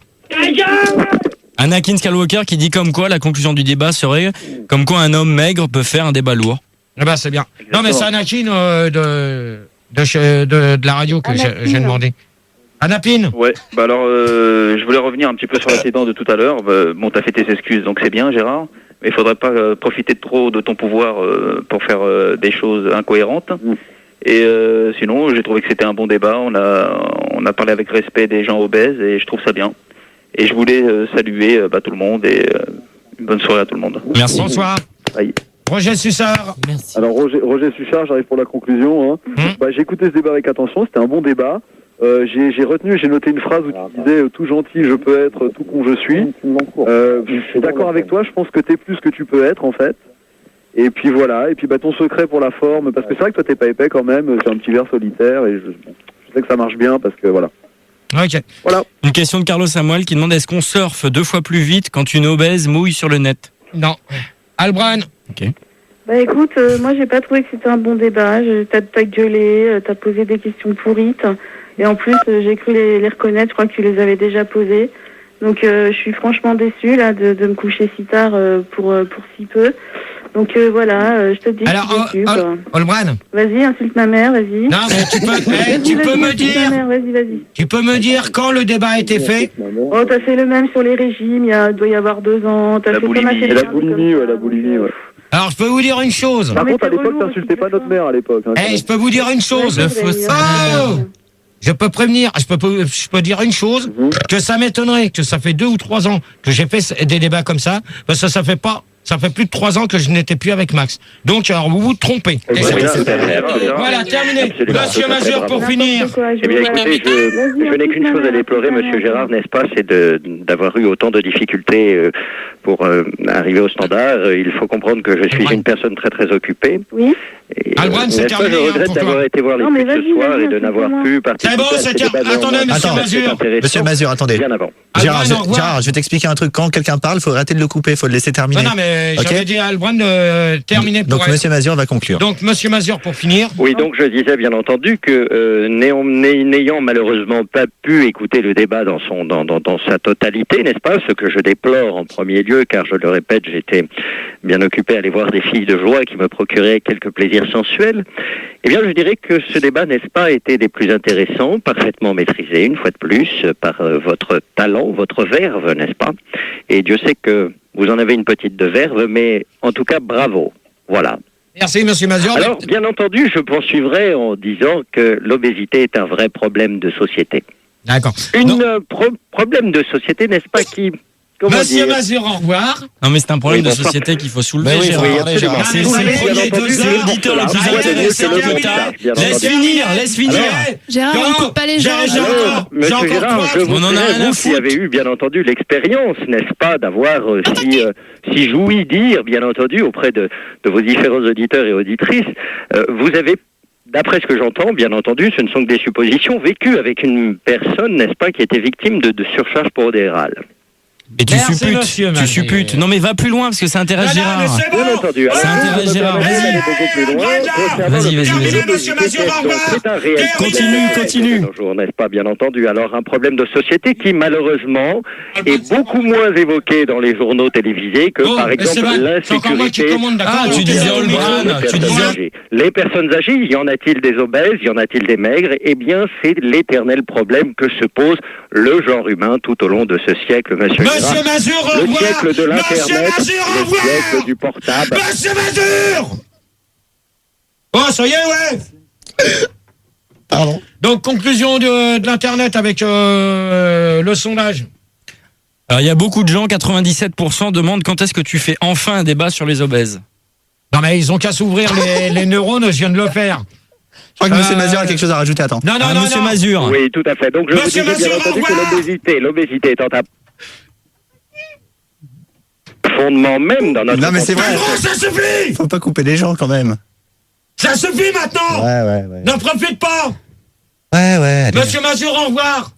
Anakin Skywalker qui dit comme quoi la conclusion du débat serait comme quoi un homme maigre peut faire un débat lourd. Eh ben, c'est bien. Non, mais c'est Anakin de la radio que j'ai demandé. Anapine. Ouais, bah alors, je voulais revenir un petit peu sur l'accident de tout à l'heure. Bon, t'as fait tes excuses, donc c'est bien, Gérard. Mais il faudrait pas profiter trop de ton pouvoir pour faire des choses incohérentes. Et sinon, j'ai trouvé que c'était un bon débat. On a parlé avec respect des gens obèses et je trouve ça bien. Et je voulais saluer tout le monde et une bonne soirée à tout le monde. Merci. Bonsoir. Bye. Roger Sussard. Merci. Alors Roger Sussard, j'arrive pour la conclusion. Hein. J'ai écouté ce débat avec attention, c'était un bon débat. j'ai noté une phrase où tu disais tout gentil je peux être, tout con je suis. Je suis d'accord avec toi, je pense que t'es plus que tu peux être en fait. Et puis voilà, et puis ton secret pour la forme, parce que c'est vrai que toi t'es pas épais quand même, c'est un petit verre solitaire et je sais que ça marche bien parce que voilà. Ok. Voilà. Une question de Carlos Samuel qui demande est-ce qu'on surfe 2 fois plus vite quand une obèse mouille sur le net? Non. Albran. Ok. Bah écoute, moi j'ai pas trouvé que c'était un bon débat. T'as gueulé, t'as posé des questions pourrites. Et en plus, j'ai cru les reconnaître, je crois que tu les avais déjà posées. Donc je suis franchement déçue là, de me coucher si tard pour si peu. Donc voilà, je te dis. Alors, Olbran. Vas-y, insulte ma mère, vas-y. Non, mais tu peux me dire. Vas-y. Tu peux me dire quand le débat a été fait? Oh, t'as fait le même sur les régimes, il doit y avoir 2 ans. T'as fait comme assez la boulimie, ouais. Alors, je peux vous dire une chose. Par contre, à l'époque, t'insultais pas notre mère à l'époque. Hein, je peux vous dire une chose. Je peux prévenir, je peux dire une chose, que ça m'étonnerait que ça fait 2 ou 3 ans que j'ai fait des débats comme ça, parce que ça fait plus de 3 ans que je n'étais plus avec Max. Donc, alors, vous vous trompez. Voilà, terminé. Monsieur Mazur, pour finir. Eh bien, écoutez, je n'ai qu'une chose à déplorer, monsieur Gérard, n'est-ce pas, c'est d'avoir eu autant de difficultés pour arriver au standard. Il faut comprendre que je suis une personne très très occupée. Oui. Albran, c'est terminé. Je regrette d'avoir été voir les films ce soir et de n'avoir pu participer. C'est bon, c'est terminé. Attendez, monsieur Mazur. Monsieur Mazur, attendez. Bien avant. Gérard, je vais t'expliquer un truc. Quand quelqu'un parle, il faut arrêter de le couper, il faut le laisser terminer. Non, mais j'avais dit à Albran de terminer. Donc, monsieur Mazur va conclure. Donc, monsieur Mazur, pour finir. Oui, donc je disais bien entendu que n'ayant malheureusement pas pu écouter le débat dans sa totalité, n'est-ce pas, ce que je déplore en premier lieu, car je le répète, j'étais bien occupé à aller voir des filles de joie qui me procuraient quelques plaisirs sensuels, eh bien je dirais que ce débat, n'est-ce pas, était des plus intéressants, parfaitement maîtrisé, une fois de plus, par votre talent, votre verve, n'est-ce pas? Et Dieu sait que vous en avez une petite de verve, mais en tout cas, bravo. Voilà. Merci, monsieur Mazur. Alors, bien entendu, je poursuivrai en disant que l'obésité est un vrai problème de société. D'accord. Problème de société, n'est-ce pas, qui... Monsieur Mazur, au revoir. Non, mais c'est un problème de société qu'il faut soulever. Gérard. C'est le premier auditeur le plus intéressant que t'as. Laisse finir. Gérard, on coupe pas les gens. Monsieur Gérard, je vous dirais, vous qui avez eu, bien entendu, l'expérience, n'est-ce pas, d'avoir si joui dire, bien entendu, auprès de vos différents auditeurs et auditrices, vous avez, d'après ce que j'entends, bien entendu, ce ne sont que des suppositions, vécues avec une personne, n'est-ce pas, qui était victime de surcharge pondérale. Et tu supputes. Non mais va plus loin parce que ça intéresse Gérard. Bien entendu. Ça intéresse Gérard. Vas-y. C'est un réel Continue. Bonjour, n'est-ce pas, bien entendu. Alors un problème de société qui malheureusement est beaucoup moins évoqué dans les journaux télévisés que par exemple l'insécurité. Tu disais Olbran. Les personnes âgées, y en a-t-il des obèses, y en a-t-il des maigres? Eh bien, c'est l'éternel problème que se pose le genre humain tout au long de ce siècle, monsieur Mazur, le siècle de l'Internet, le siècle du portable. Monsieur Mazur! Oh, ça y est, ouais! Pardon. Donc, conclusion de l'Internet avec le sondage. Alors, il y a beaucoup de gens, 97% demandent quand est-ce que tu fais enfin un débat sur les obèses. Non, mais ils ont qu'à s'ouvrir les neurones, je viens de le faire. Je crois que monsieur Mazur a quelque chose à rajouter, attends. Non, monsieur Mazur. Oui, tout à fait. Donc, je vous disais bien entendu que l'obésité étant un fondement même dans notre... Non, mais c'est vrai. Ça suffit! Faut pas couper les gens, quand même. Ça suffit maintenant! Ouais. N'en profite pas! Ouais. Allez. Monsieur Mazur, au revoir!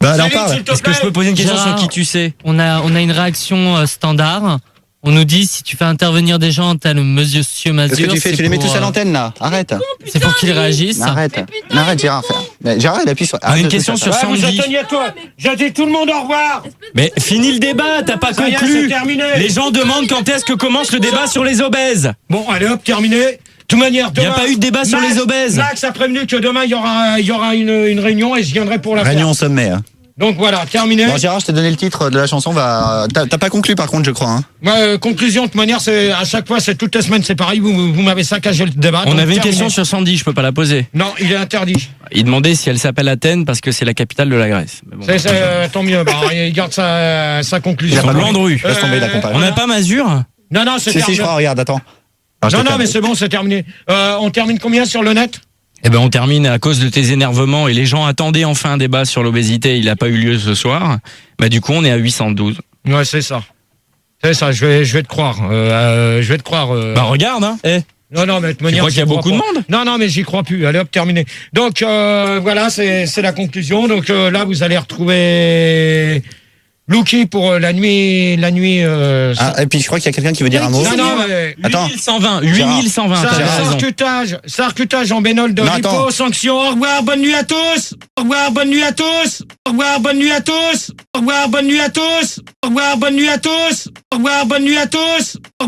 Alors parle. Est-ce que je peux poser une question sur qui tu sais? On a une réaction standard. On nous dit si tu fais intervenir des gens, t'as le monsieur Mazur. Qu'est-ce que tu fais? Tu les mets tous à l'antenne là? Arrête. C'est pour qu'ils réagissent. Arrête Gérard. Gérard, il appuie sur. Une question sur Sandy. J'ai dit tout le monde au revoir. Mais finis le débat, t'as pas conclu. Les gens demandent quand est-ce que commence le débat sur les obèses. Bon, allez hop, terminé. De toute manière, demain. Il n'y a pas eu de débat sur les obèses. Max a prévenu que demain il y aura une réunion et je viendrai pour la faire. Réunion au sommet. Donc voilà, terminé. Bon, Gérard, je t'ai donné le titre de la chanson. T'as pas conclu par contre, je crois. Conclusion, de toute manière, c'est à chaque fois, c'est toutes les semaines, c'est pareil. Vous m'avez saccagé le débat. On avait une question sur Sandy, je peux pas la poser. Non, il est interdit. Il demandait si elle s'appelle Athènes parce que c'est la capitale de la Grèce. Mais bon, tant mieux. Il garde sa conclusion. Landru. On n'a pas Mazur? Non, c'est terminé. Si, je crois. Regarde, attends. Non, mais c'est bon, c'est terminé. On termine combien sur le net? Eh ben, on termine à cause de tes énervements et les gens attendaient enfin un débat sur l'obésité. Il n'a pas eu lieu ce soir. Bah, du coup, on est à 812. Ouais, c'est ça. C'est ça, je vais te croire. Je vais te croire. Bah, regarde, hein. Non, mais de manière, tu crois qu'il y a beaucoup de monde? Non, mais j'y crois plus. Allez, hop, terminé. Donc, voilà, c'est la conclusion. Donc, là, vous allez retrouver Lucky pour la nuit. Et puis je crois qu'il y a quelqu'un qui veut dire un mot. Non, mais... Attends. 8120. Sarcutage en bénol de lipo, sanction. Au revoir, bonne nuit à tous. Au revoir, bonne nuit à tous. Au revoir, bonne nuit à tous. Au revoir, bonne nuit à tous. Au revoir, bonne nuit à tous. Au revoir, bonne nuit à tous.